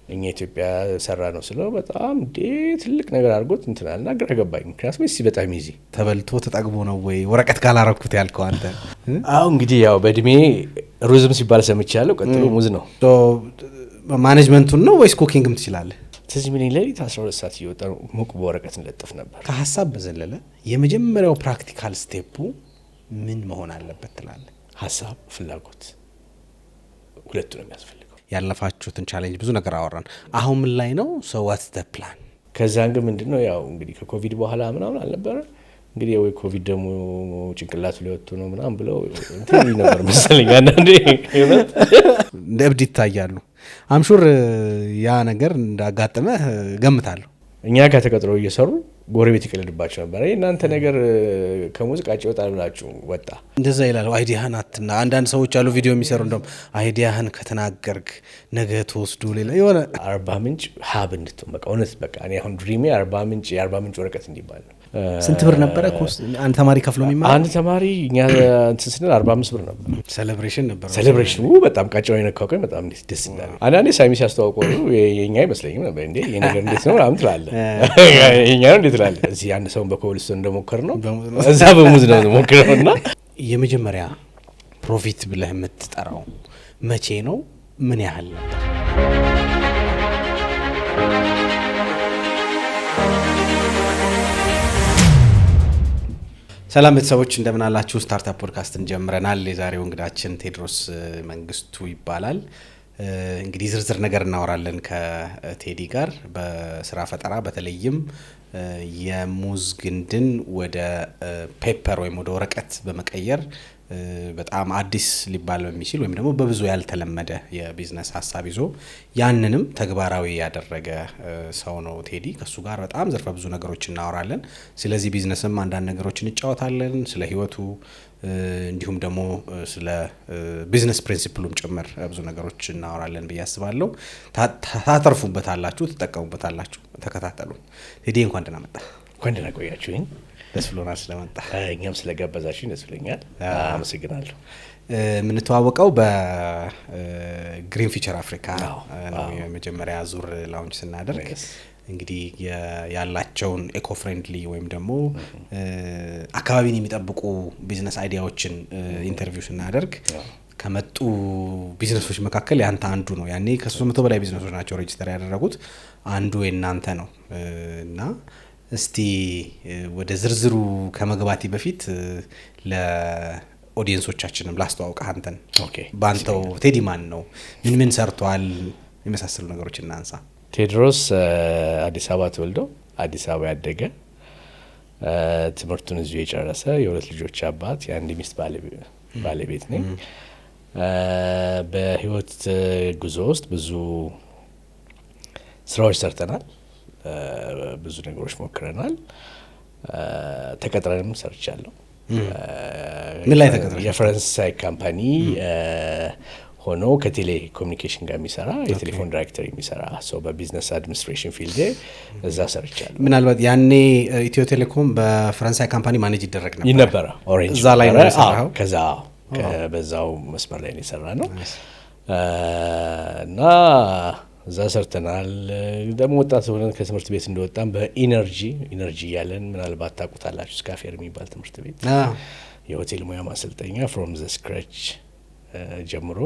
እኛ ኢትዮጵያ ሰራ ነው ስለው በጣም ትልቅ ነገር አድርጎት እንትናልና ግራ ገባኝ። ምክንያቱም እዚህ በጣም ይዚ ተበልቶ ተጠግቦ ነው ወይ ወረቀት ካላረኩት ያልከው አንተ? አዎ እንግዲህ ያው በእድሜ ሩዝም ሲባል ሰምቻለሁ። ቀጥሎ ሙዝ ነው። ማኔጅመንቱን ነው ወይስ ኩኪንግም ትችላለህ? ስለዚህ ምን ሌሊት 12 ሰዓት እየወጣ ሙቅ በወረቀት እንለጥፍ ነበር። ከሀሳብ በዘለለ የመጀመሪያው ፕራክቲካል ስቴፑ ምን መሆን አለበት ትላለህ? ሀሳብ፣ ፍላጎት ሁለቱ ነው የሚያስፈልገው። ያለፋችሁትን ቻሌንጅ ብዙ ነገር አወራን። አሁን ምን ላይ ነው? ሶ ዋትስ ዘ ፕላን? ከዛን ግን ምንድነው ያው እንግዲህ ከኮቪድ በኋላ ምናምን አልነበረ እንግዲህ ወይ ኮቪድ ደግሞ ጭንቅላቱ ላይ ወጥቶ ነው ምናምን ብለው እንትን ነበር መሰለኝ አንዳንዴ እንደ እብድ ይታያሉ። አምሹር ያ ነገር እንዳጋጠመ ገምታለሁ። እኛ ጋር ተቀጥረው እየሰሩ ጎረቤት ይቀልድባቸው ነበር። እናንተ ነገር ከሙዚቃጭ ይወጣል ብላችሁ ወጣ እንደዛ ይላሉ። አይዲያህን አትና አንዳንድ ሰዎች አሉ ቪዲዮ የሚሰሩ እንደውም አይዲያህን ከተናገርክ ነገ ተወስዶ ሌላ የሆነ አርባ ምንጭ ሀብ እንድትሆን በቃ እውነት በቃ እኔ አሁን ድሪሜ የአርባ ምንጭ ወረቀት እንዲባል ነው። ስንት ብር ነበረ አንድ ተማሪ ከፍሎ የሚማር? አንድ ተማሪ እኛ እንትን ስንል 45 ብር ነበር። ሴሌብሬሽን ነበር። ሴሌብሬሽኑ በጣም ቃጫው የነካው ቀን በጣም ደስ ይላል። አንዳንዴ ሳይሚ ሲያስተዋውቀው የኛ አይመስለኝም ነበር እንዴ ይሄ ነገር እንዴት ነው ምናምን ትላለህ። የኛ ነው እንዴት ትላለህ። እዚህ አንድ ሰውን በኮብልስቶን እንደሞከር ነው እዛ በሙዝ ነው ሞክረውና የመጀመሪያ ፕሮፊት ብለህ የምትጠራው መቼ ነው? ምን ያህል ነበር? ሰላም ቤተሰቦች እንደምን አላችሁ? ስታርታፕ ፖድካስትን ጀምረናል። የዛሬው እንግዳችን ቴድሮስ መንግስቱ ይባላል። እንግዲህ ዝርዝር ነገር እናወራለን ከቴዲ ጋር በስራ ፈጠራ፣ በተለይም የሙዝ ግንድን ወደ ፔፐር ወይም ወደ ወረቀት በመቀየር በጣም አዲስ ሊባል በሚችል ወይም ደግሞ በብዙ ያልተለመደ የቢዝነስ ሀሳብ ይዞ ያንንም ተግባራዊ ያደረገ ሰው ነው ቴዲ። ከሱ ጋር በጣም ዘርፈ ብዙ ነገሮች እናወራለን። ስለዚህ ቢዝነስም አንዳንድ ነገሮች እንጫወታለን፣ ስለ ህይወቱ እንዲሁም ደግሞ ስለ ቢዝነስ ፕሪንሲፕሉም ጭምር ብዙ ነገሮች እናወራለን ብዬ አስባለሁ። ታተርፉበታላችሁ፣ ትጠቀሙበታላችሁ። ተከታተሉ። ቴዲ እንኳን ደህና መጣ። እንኳን ደህና ቆያችሁኝ። ደስ ብሎናል ስለመጣ። እኛም ስለጋበዛችሁኝ ደስ ብሎኛል። አመሰግናለሁ። የምንተዋወቀው በግሪን ፊቸር አፍሪካ ነው የመጀመሪያ ዙር ላውንች ስናደርግ እንግዲህ ያላቸውን ኤኮ ፍሬንድሊ ወይም ደግሞ አካባቢን የሚጠብቁ ቢዝነስ አይዲያዎችን ኢንተርቪው ስናደርግ ከመጡ ቢዝነሶች መካከል ያንተ አንዱ ነው። ያኔ ከ300 በላይ ቢዝነሶች ናቸው ሬጂስተር ያደረጉት፣ አንዱ የናንተ ነው እና እስቲ ወደ ዝርዝሩ ከመግባቴ በፊት ለኦዲየንሶቻችንም ላስተዋውቅህ አንተን። ባንተው ቴዲ ማን ነው? ምን ሰርቷል? የመሳሰሉ ነገሮች እናንሳ። ቴድሮስ አዲስ አበባ ተወልዶ አዲስ አበባ ያደገ ትምህርቱን እዚሁ የጨረሰ የሁለት ልጆች አባት የአንድ ሚስት ባለቤት ነኝ። በህይወት ጉዞ ውስጥ ብዙ ስራዎች ሰርተናል። ብዙ ነገሮች ሞክረናል። ተቀጥረንም ሰርቻለሁ። ምን ላይ ተቀጥረህ? የፈረንሳይ ካምፓኒ ሆኖ ከቴሌ ኮሙኒኬሽን ጋር የሚሰራ የቴሌፎን ዳይሬክተር የሚሰራ ሰው በቢዝነስ አድሚኒስትሬሽን ፊልድ እዛ ሰርቻለሁ። ምናልባት ያኔ ኢትዮ ቴሌኮም በፈረንሳይ ካምፓኒ ማኔጅ ይደረግ ነበረ። ኦሬንጅ እዛ ላይ ነው የሰራኸው? ከዛ በዛው መስመር ላይ ነው የሰራ ነው እና እዛ ሰርተናል። ደግሞ ወጣት ሆነን ከትምህርት ቤት እንደወጣን በኢነርጂ እያለን ምናልባት ታውቁታላችሁ፣ ስካፌር የሚባል ትምህርት ቤት የሆቴል ሙያ ማሰልጠኛ ፍሮም ዘ ስክራች ጀምሮ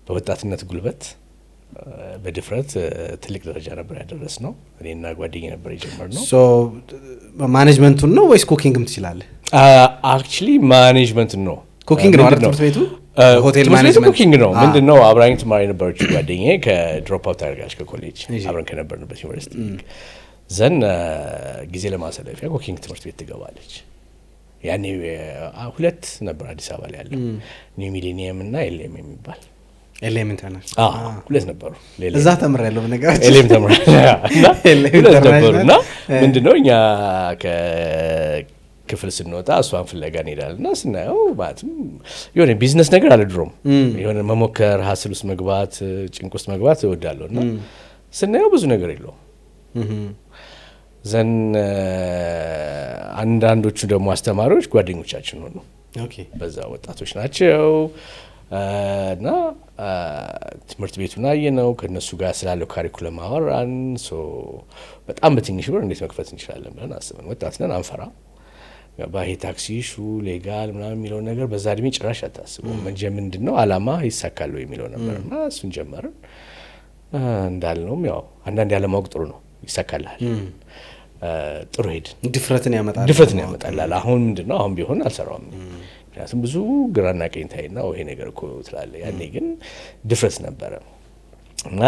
በወጣትነት ጉልበት በድፍረት ትልቅ ደረጃ ነበር ያደረስ ነው። እኔና ጓደኛ ነበር የጀመርነው። ማኔጅመንቱን ነው ወይስ ኩኪንግም ትችላለህ? አክቹሊ ማኔጅመንቱን ነው። ኩኪንግ ነው አይደል? ትምህርት ቤቱ ሆቴል ማኔጅመንት ኩኪንግ ነው። ምንድነው አብራኝ ትማር የነበረችው ጓደኛዬ ከድሮፕ አውት አድርጋለች ከኮሌጅ አብረን ከነበርንበት ዩኒቨርሲቲ ዘን ጊዜ ለማሳለፊያ ኩኪንግ ትምህርት ቤት ትገባለች። ያኔ ሁለት ነበር አዲስ አበባ ላይ ያለው ኒው ሚሌኒየም እና ኤልኤም የሚባል ኤልኤም ኢንተርናሽናል ሁለት ነበሩ። እዛ ተምሬያለሁ በነገራችን ኤልኤም ተምሬያለሁ እና ሁለት ነበሩና ምንድነው እኛ ክፍል ስንወጣ እሷን ፍለጋ እንሄዳለን እና ስናየው ማለትም የሆነ ቢዝነስ ነገር አለ ድሮም የሆነ መሞከር ሀስል ውስጥ መግባት ጭንቅ ውስጥ መግባት እወዳለሁ እና ስናየው ብዙ ነገር የለውም። ዘን አንዳንዶቹ ደግሞ አስተማሪዎች ጓደኞቻችን ሆኑ። በዛ ወጣቶች ናቸው እና ትምህርት ቤቱን አየነው፣ ከነሱ ጋር ስላለው ካሪኩለም አወራን። በጣም በትንሽ ብር እንዴት መክፈት እንችላለን ብለን አስበን፣ ወጣት ነን አንፈራም። ባሄ ታክሲ ሹ ሌጋል ምናምን የሚለው ነገር በዛ እድሜ ጭራሽ አታስበው። ምንድን ነው አላማ ይሳካል የሚለው ነበር እና እሱን ጀመርን። እንዳልነውም ያው አንዳንድ ያለማወቅ ጥሩ ነው፣ ይሳካልሃል። ጥሩ ሄድን። ድፍረትን ያመጣል። አሁን ምንድን ነው አሁን ቢሆን አልሰራውም፣ ምክንያቱም ብዙ ግራና ቀኝ ታይና ይሄ ነገር እኮ ትላለህ። ያኔ ግን ድፍረት ነበረ እና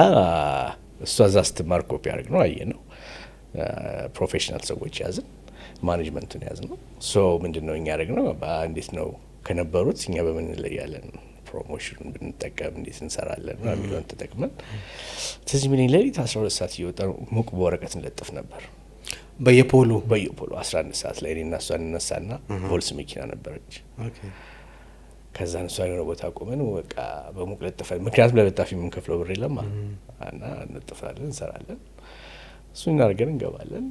እሷ እዛ ስትማር ኮፒ ያደርግ ነው አየ ነው። ፕሮፌሽናል ሰዎች ያዝን፣ ማኔጅመንቱን ያዝ ነው። ምንድን ነው እኛ ያደረግ ነው እንዴት ነው ከነበሩት እኛ በምን እንለያለን፣ ፕሮሞሽኑን ብንጠቀም እንዴት እንሰራለን የሚለውን ተጠቅመን ትዝ የሚለኝ ሌሊት 12 ሰዓት እየወጣ ሙቅ በወረቀት እንለጥፍ ነበር በየፖሉ 11 ሰዓት ላይ እኔና እሷ እንነሳና ቮልስ መኪና ነበረች። ከዛ እሷ የሆነ ቦታ ቆመን በቃ በሙቅ ለጥፈን፣ ምክንያቱም ለለጣፊ የምንከፍለው ብር የለማ እና እንጥፋለን፣ እንሰራለን። እሱን እናደርገን እንገባለን።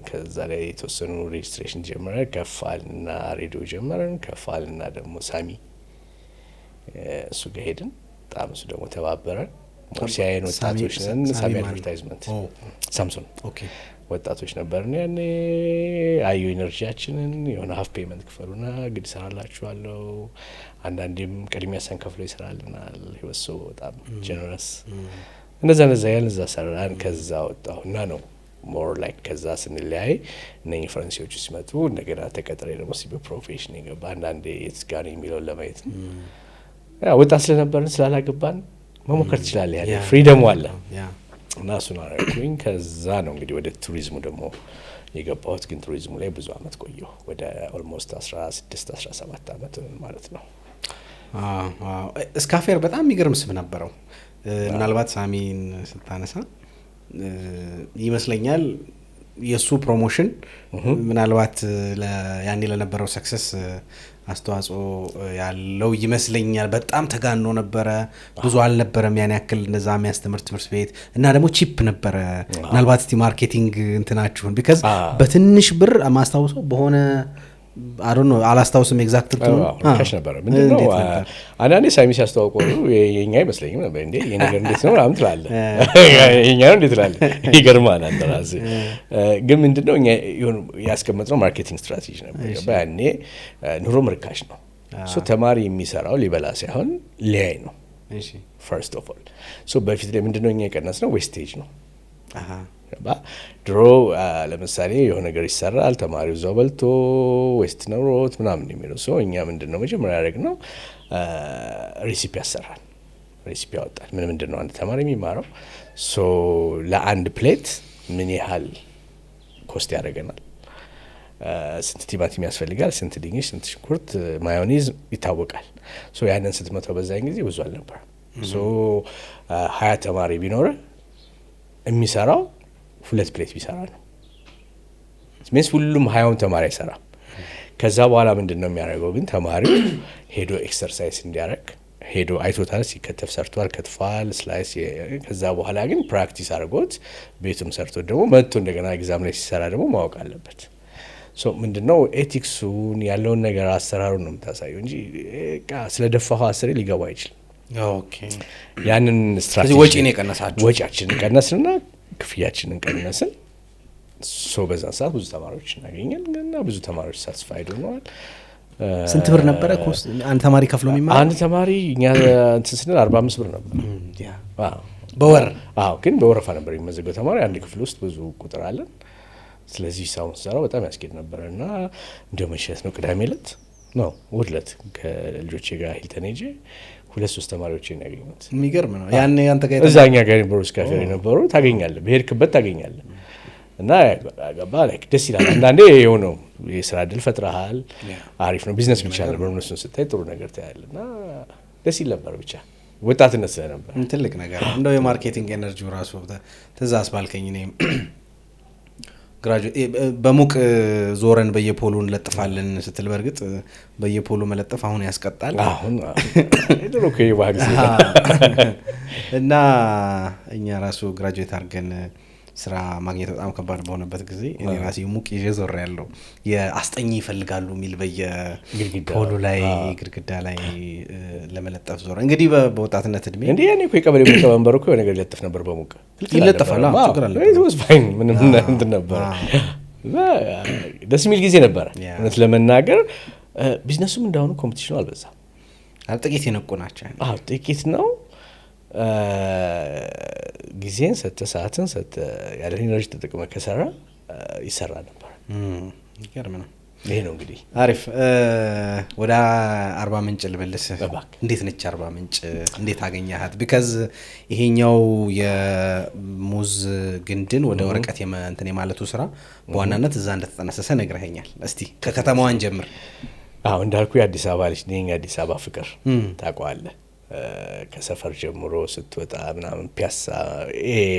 ከዛ ላይ የተወሰኑ ሬጅስትሬሽን ጀመረን። ከፋልና ሬዲዮ ጀመረን። ከፋልና ደግሞ ሳሚ እሱ ጋር ሄድን። በጣም እሱ ደግሞ ተባበረን። ሞርሲያየን ወጣቶች ነን። ሳሚ አድቨርታይዝመንት ሳምሶን ወጣቶች ነበርን ያኔ። አዩ ኢነርጂያችንን የሆነ ሀፍ ፔመንት ክፈሉና ግድ ሰራላችኋለሁ፣ አንዳንዴም ቅድሚያ ሳንከፍለው ይሰራልናል። ህይወት በጣም ጀነረስ። እንደዛ ያን እዛ ሰራን። ከዛ ወጣሁና ነው ሞር ላይክ ከዛ ስንለያይ እነኚህ ፈረንሲዎቹ ሲመጡ እንደገና ተቀጥሬ ደግሞ በፕሮፌሽን የገባ አንዳንዴ የት ጋር የሚለውን ለማየት ወጣት ስለነበርን ስላላገባን መሞከር ትችላለህ። ያለ ፍሪደሙ አለ እና እሱን አደረኩኝ። ከዛ ነው እንግዲህ ወደ ቱሪዝሙ ደግሞ የገባሁት። ግን ቱሪዝሙ ላይ ብዙ አመት ቆየሁ፣ ወደ ኦልሞስት 16-17 አመት ማለት ነው። እስካፌር በጣም የሚገርም ስም ነበረው። ምናልባት ሳሚን ስታነሳ ይመስለኛል የሱ ፕሮሞሽን ምናልባት ያኔ ለነበረው ሰክሰስ አስተዋጽኦ ያለው ይመስለኛል። በጣም ተጋኖ ነበረ፣ ብዙ አልነበረም ያን ያክል እንደዛ የሚያስተምር ትምህርት ቤት እና ደግሞ ቺፕ ነበረ። ምናልባት እስቲ ማርኬቲንግ እንትናችሁን ቢካዝ በትንሽ ብር ማስታውሰው በሆነ አዶኖ አላስታውስም ኤግዛክት ትርጉሙ ካሽ ነበር። ምንድነው አንዳንዴ ሳሚ ሲያስተዋውቀው የኛ ይመስለኝም ነበር እንዴ ይሄ ነገር እንዴት ነው ምናምን ትላለህ። የኛ ነው እንዴት ትላለህ፣ ይገርማል። አንተ ራስህ ግን ምንድነው እኛ ያስቀመጥነው ማርኬቲንግ ስትራቴጂ ነበር። ያኔ ኑሮ ምርካሽ ነው። ተማሪ የሚሰራው ሊበላ ሳይሆን ሊያይ ነው። ፈርስት ኦፍ ኦል በፊት ላይ ምንድነው እኛ የቀነስነው ዌስቴጅ ነው። ድሮ ለምሳሌ የሆነ ነገር ይሰራል፣ ተማሪው እዛው በልቶ ዌስት ኖሮት ምናምን የሚለው እኛ ምንድነው መጀመሪያ ያደረግነው ሬሲፒ ያሰራል። ሬሲፒ ያወጣል። ምንድነው አንድ ተማሪ የሚማረው ለአንድ ፕሌት ምን ያህል ኮስት ያደርገናል፣ ስንት ቲማቲም ያስፈልጋል፣ ስንት ድንች፣ ስንት ሽንኩርት፣ ማዮኔዝ ይታወቃል። ያንን ስትመተው በዛን ጊዜ ብዙ አልነበር። 20 ተማሪ ቢኖር የሚሰራው 2 ፕሌት ቢሰራ ነው። ሚንስ ሁሉም 20 ተማሪ አይሰራም። ከዛ በኋላ ምንድነው የሚያደርገው ግን ተማሪው ሄዶ ኤክሰርሳይዝ እንዲያደርግ ሄዶ አይቶታል፣ ሲከተፍ ሰርቷል፣ ከትፏል፣ ስላይስ። ከዛ በኋላ ግን ፕራክቲስ አድርጎት ቤቱም ሰርቶ ደግሞ መጥቶ እንደገና ኤግዛም ላይ ሲሰራ ደግሞ ማወቅ አለበት። ምንድነው ኤቲክሱን ያለውን ነገር አሰራሩን ነው የምታሳየው እንጂ ስለደፋው አስሬ ሊገባ አይችልም። ያንን ስትራቴጂ ወጪያችንን ቀነስንና ክፍያችንን ቀነስን። በዛ ሰዓት ብዙ ተማሪዎች እናገኘን እና ብዙ ተማሪዎች ሳትስፋይድ ሆነዋል። ስንት ብር ነበረ ኮስት አንድ ተማሪ ከፍሎ የሚማር? አንድ ተማሪ እኛ እንትን ስንል 45 ብር ነበር በወር። ግን በወረፋ ነበር የሚመዘገው ተማሪ። አንድ ክፍል ውስጥ ብዙ ቁጥር አለን። ስለዚህ ሳውን ሰራው በጣም ያስኬድ ነበር እና እንደመሸት ነው ቅዳሜ ዕለት ነው እሑድ ዕለት ከልጆቼ ጋር ሂልተን ሄጄ 2-3 ተማሪዎችን ያገኙት። የሚገርም ነው። ያኔ አንተ ጋር እዛኛ ጋር የነበሩ ስካፌር የነበሩ ታገኛለህ፣ በሄድክበት ታገኛለህ እና ገባ ላይክ ደስ ይላል። አንዳንዴ የሆነው የስራ እድል ፈጥረሃል፣ አሪፍ ነው። ቢዝነስ ብቻ ነበር እነሱን ስታይ ጥሩ ነገር ታያለህ እና ደስ ይል ነበር። ብቻ ወጣትነት ስለነበር ትልቅ ነገር እንደው የማርኬቲንግ ኤነርጂው ራሱ ትእዛዝ ባልከኝ እኔም ግራጁዌት በሙቅ ዞረን በየፖሉ እንለጥፋለን ስትል በርግጥ በየፖሉ መለጠፍ አሁን ያስቀጣል። አሁን ድሮ ከይባግ እና እኛ ራሱ ግራጁዌት አድርገን ስራ ማግኘት በጣም ከባድ በሆነበት ጊዜ እኔ ራሴ ሙቅ ይዤ ዞር ያለው የአስጠኝ ይፈልጋሉ የሚል በየፖሉ ላይ ግድግዳ ላይ ለመለጠፍ ዞር። እንግዲህ በወጣትነት እድሜ እንዴ ያኔ እኮ የቀበሌ ሊቀመንበር እኮ ነገር ይለጥፍ ነበር በሙቅ ይለጥፋል። ችግር አለ ምንም እንትን ነበር። ደስ የሚል ጊዜ ነበር እውነት ለመናገር። ቢዝነሱም እንዳሁኑ ኮምፒቲሽኑ አልበዛም። ጥቂት የነቁ ናቸው። ጥቂት ነው። ጊዜን ሰዓትን ያለ ኢነርጂ ተጠቅመህ ከሰራ ይሰራ ነበር። ይገርም ነው። ይሄ ነው እንግዲህ። አሪፍ። ወደ አርባ ምንጭ ልመልስ። እንዴት ነች አርባ ምንጭ? እንዴት አገኘሃት? ቢካዝ ይሄኛው የሙዝ ግንድን ወደ ወረቀት እንትን የማለቱ ስራ በዋናነት እዛ እንደተጠነሰሰ ነግረኸኛል። እስቲ ከከተማዋን ጀምር። እንዳልኩ የአዲስ አበባ ልጅ ነኝ። የአዲስ አበባ ፍቅር ታውቀዋለህ። ከሰፈር ጀምሮ ስትወጣ ምናምን ፒያሳ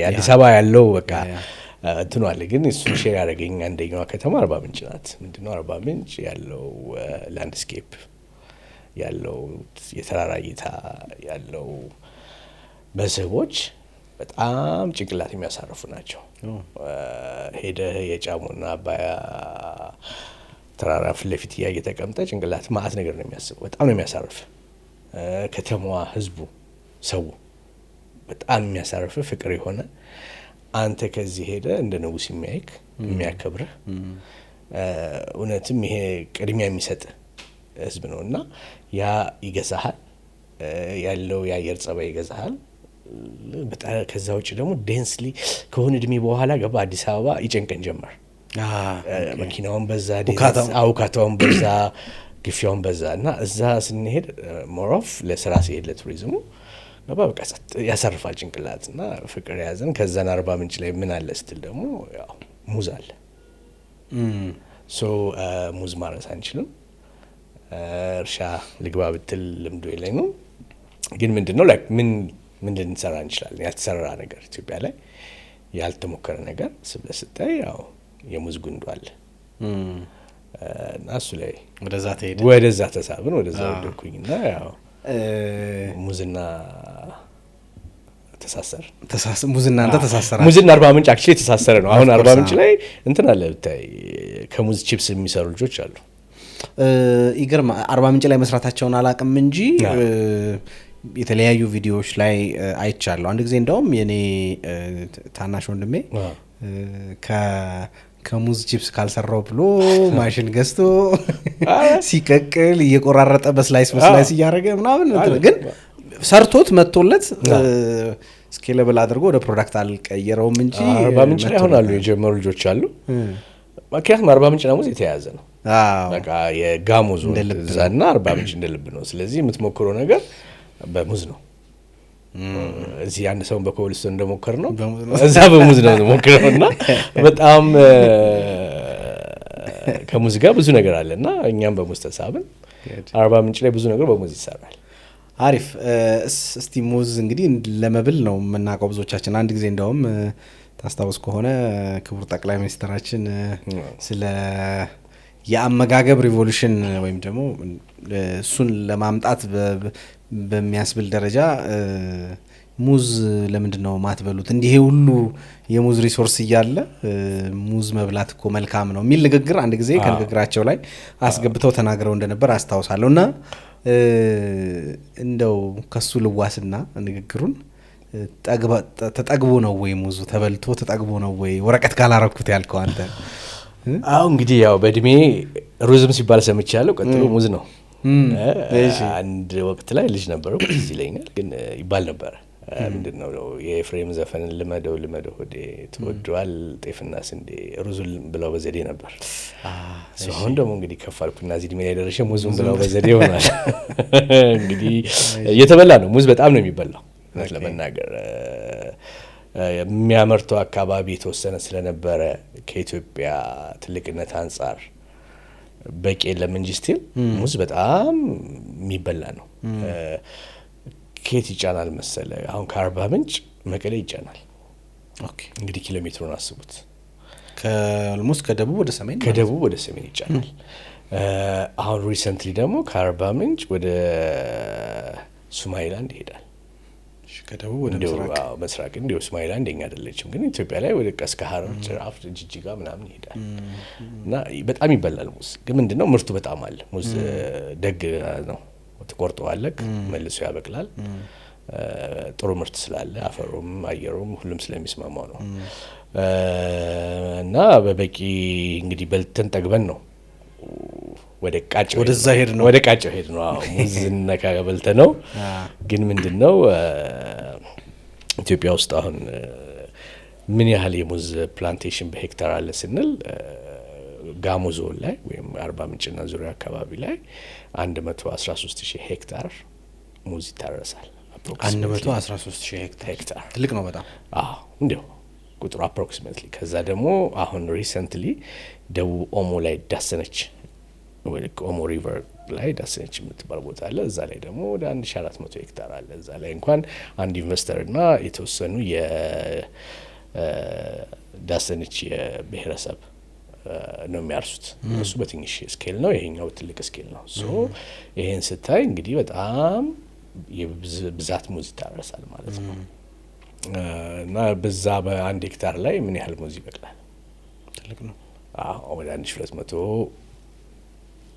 አዲስ አበባ ያለው በቃ እንትኑ አለ። ግን እሱን ሼር ያደረገኝ አንደኛዋ ከተማ አርባ ምንጭ ናት። ምንድነው አርባ ምንጭ ያለው ላንድስኬፕ ያለው የተራራ እይታ ያለው መስህቦች በጣም ጭንቅላት የሚያሳርፉ ናቸው። ሄደህ የጫሙና አባያ ተራራ ፊት ለፊት እየተቀምጠ ጭንቅላት ማአት ነገር ነው የሚያስበው። በጣም ነው የሚያሳርፍ። ከተማዋ፣ ህዝቡ፣ ሰው በጣም የሚያሳርፍ ፍቅር የሆነ አንተ ከዚህ ሄደ እንደ ንጉስ የሚያይክ የሚያከብርህ እውነትም ይሄ ቅድሚያ የሚሰጥ ህዝብ ነውና ያ ይገዛሃል። ያለው የአየር ጸባይ ይገዛሃል። በጣም ከዛ ውጭ ደግሞ ዴንስሊ ከሆነ እድሜ በኋላ ገባ አዲስ አበባ ይጨንቀን ጀመር። መኪናውን በዛ አውካታውን በዛ ግፊያውን በዛ እና እዛ ስንሄድ ሞሮፍ ለስራ ሲሄድ ለቱሪዝሙ በቃ ያሳርፋል ጭንቅላት እና ፍቅር ያዘን። ከዛን አርባ ምንጭ ላይ ምን አለ ስትል ደግሞ ያው ሙዝ አለ። ሙዝ ማረስ አንችልም። እርሻ ልግባ ብትል ልምዱ የለኝም። ግን ምንድነው ላይክ ምን ልንሰራ እንችላለን? ያልተሰራ ነገር ኢትዮጵያ ላይ ያልተሞከረ ነገር ስታይ ያው የሙዝ ጉንዱ አለ እና እሱ ላይ ወደዛ ተሳብን። ወደዛ ወደኩኝና ያው ሙዝና ተሳሰር ሙዝና አንተ ተሳሰራ። ሙዝና አርባ ምንጭ አክቹሊ ተሳሰረ ነው። አሁን አርባ ምንጭ ላይ እንትን አለ ብታይ ከሙዝ ቺፕስ የሚሰሩ ልጆች አሉ። ይገርማ። አርባ ምንጭ ላይ መስራታቸውን አላቅም እንጂ የተለያዩ ቪዲዮዎች ላይ አይቻለሁ። አንድ ጊዜ እንደውም የኔ ታናሽ ወንድሜ ከሙዝ ቺፕስ ካልሰራው ብሎ ማሽን ገዝቶ ሲቀቅል እየቆራረጠ በስላይስ እያደረገ ምናምን ግን ሰርቶት መጥቶለት ስኬለብል አድርጎ ወደ ፕሮዳክት አልቀየረውም እንጂ አርባ ምንጭ ላይ አሁን አሉ የጀመሩ ልጆች አሉ። ምክንያቱም አርባ ምንጭና ሙዝ የተያያዘ ነው። በቃ የጋሞ ዞን እዛና አርባ ምንጭ እንደልብ ነው። ስለዚህ የምትሞክረው ነገር በሙዝ ነው። እዚህ አንድ ሰው በኮብልስቶን እንደሞከር ነው እዛ በሙዝ ነው ሞክረውና በጣም ከሙዝ ጋር ብዙ ነገር አለና እኛም በሙዝ ተሳብን። አርባ ምንጭ ላይ ብዙ ነገር በሙዝ ይሰራል። አሪፍ። እስቲ ሙዝ እንግዲህ ለመብል ነው የምናውቀው ብዙዎቻችን። አንድ ጊዜ እንደውም ታስታውስ ከሆነ ክቡር ጠቅላይ ሚኒስትራችን ስለ የአመጋገብ ሪቮሉሽን ወይም ደግሞ እሱን ለማምጣት በሚያስብል ደረጃ ሙዝ ለምንድነው ማትበሉት? እንዲህ ሁሉ የሙዝ ሪሶርስ እያለ ሙዝ መብላት እኮ መልካም ነው የሚል ንግግር አንድ ጊዜ ከንግግራቸው ላይ አስገብተው ተናግረው እንደነበር አስታውሳለሁና እንደው ከሱ ልዋስና ንግግሩን ተጠግቦ ነው ወይ ሙዙ ተበልቶ ተጠግቦ ነው ወይ ወረቀት ካላረኩት ያልከው አንተ? እንግዲህ ያው በእድሜ ሩዝም ሲባል ሰምቻለሁ። ቀጥሎ ሙዝ ነው። አንድ ወቅት ላይ ልጅ ነበረው እዚህ ይለኛል ግን ይባል ነበር ምንድነው የኤፍሬም ዘፈን ልመደው ሆዴ ተወዷል ጤፍና ስንዴ ሩዙን ብለው በዘዴ ነበር። አሁን ደግሞ እንግዲህ ከፋልኩና እዚህ እድሜ ላይ ደረሰ ሙዙን ብለው በዘዴ ሆናል። እንግዲህ እየተበላ ነው። ሙዝ በጣም ነው የሚበላው ለመናገር የሚያመርተው አካባቢ የተወሰነ ስለነበረ ከኢትዮጵያ ትልቅነት አንጻር በቂ የለም እንጂ ስቲል ሙዝ በጣም የሚበላ ነው። ከየት ይጫናል መሰለ? አሁን ከአርባ ምንጭ መቀሌ ይጫናል። እንግዲህ ኪሎ ሜትሩን አስቡት። ከአልሞስት ከደቡብ ወደ ሰሜን ይጫናል። አሁን ሪሰንትሊ ደግሞ ከአርባ ምንጭ ወደ ሶማሊላንድ ይሄዳል። ከደቡብ ወደ ምስራቅ እንዲሁ ሶማሊላንድ የኛ አይደለችም፣ ግን ኢትዮጵያ ላይ ወደ እስከ ሀረር ጭራፍ ጅጅጋ ምናምን ይሄዳል እና በጣም ይበላል ሙዝ። ግን ምንድነው ምርቱ በጣም አለ። ሙዝ ደግ ነው፣ ትቆርጠዋለህ መልሶ ያበቅላል። ጥሩ ምርት ስላለ አፈሩም አየሩም ሁሉም ስለሚስማማው ነው እና በበቂ እንግዲህ በልተን ጠግበን ነው ወደ ቃጭው ሄድ ነው። ሙዝ ነካ በልተ ነው። ግን ምንድነው ኢትዮጵያ ውስጥ አሁን ምን ያህል የሙዝ ፕላንቴሽን በሄክታር አለ ስንል ጋሞ ዞን ላይ ወይም አርባ ምንጭና ዙሪያ አካባቢ ላይ 113,000 ሄክታር ሙዝ ይታረሳል። 113,000 ሄክታር ትልቅ ነው በጣም። እንዲሁ ቁጥሩ አፕሮክሲሜትሊ። ከዛ ደግሞ አሁን ሪሰንትሊ ደቡብ ኦሞ ላይ ዳሰነች ወይ ኦሞ ሪቨር ላይ ዳሰነች የምትባል ቦታ አለ። እዛ ላይ ደግሞ ወደ 1400 ሄክታር አለ። እዛ ላይ እንኳን አንድ ኢንቨስተርና የተወሰኑ የዳሰነች የብሔረሰብ ነው የሚያርሱት። እሱ በትንሽ ስኬል ነው፣ ይሄኛው ትልቅ ስኬል ነው። ሶ ይሄን ስታይ እንግዲህ በጣም የብዛት ሙዝ ይታረሳል ማለት ነው። እና በዛ በአንድ ሄክታር ላይ ምን ያህል ሙዝ ይበቅላል? ትልቅ ነው። ወደ 1200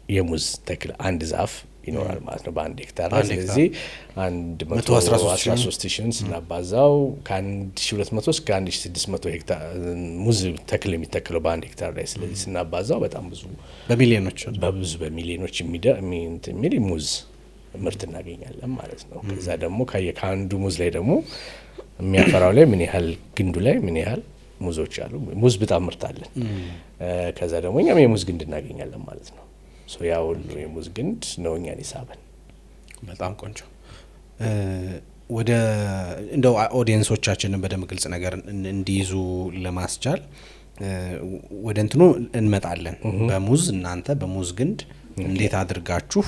የሙዝ ተክል አንድ ዛፍ ይኖራል ማለት ነው በአንድ ሄክታር ላይ። ስለዚህ 113,000 ስናባዛው ከ1200 እስከ 1600 ሄክታር ሙዝ ተክል የሚተክለው በአንድ ሄክታር ላይ። ስለዚህ ስናባዛው በጣም ብዙ በሚሊዮኖች የሚል ሙዝ ምርት እናገኛለን ማለት ነው። ከዛ ደግሞ ከአንዱ ሙዝ ላይ ደግሞ የሚያፈራው ላይ ምን ያህል ግንዱ ላይ ምን ያህል ሙዞች አሉ። ሙዝ በጣም ምርት አለን። ከዛ ደግሞ እኛም የሙዝ ግንድ እናገኛለን ማለት ነው። ሶ ያው የሙዝ ግንድ ነው እኛን ይሳበን። በጣም ቆንጆ። ወደ እንደው ኦዲየንሶቻችንን በደንብ ግልጽ ነገር እንዲይዙ ለማስቻል ወደ እንትኑ እንመጣለን። በሙዝ እናንተ በሙዝ ግንድ እንዴት አድርጋችሁ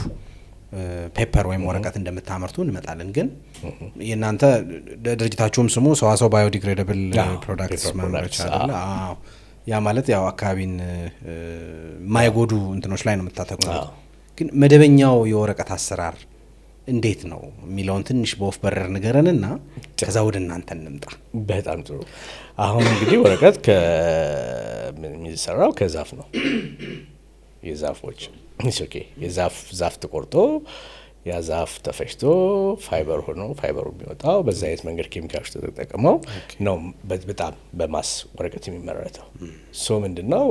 ፔፐር ወይም ወረቀት እንደምታመርቱ እንመጣለን። ግን የእናንተ ድርጅታችሁም ስሙ ሰዋሰው ባዮዲግሬደብል ፕሮዳክትስ ማምረቻ አይደል? ያ ማለት ያው አካባቢን ማይጎዱ እንትኖች ላይ ነው የምታተኩሩት። ግን መደበኛው የወረቀት አሰራር እንዴት ነው የሚለውን ትንሽ በወፍ በረር ንገረንና ከዛ ወደ እናንተ እንምጣ። በጣም ጥሩ። አሁን እንግዲህ ወረቀት ከሚሰራው ከዛፍ ነው። የዛፎች ዛፍ ተቆርጦ ያ ዛፍ ተፈጭቶ ፋይበር ሆኖ ፋይበሩ የሚወጣው በዛ አይነት መንገድ ኬሚካሎች ተጠቅመው ነው በጣም በማስ ወረቀት የሚመረተው። ሶ ምንድነው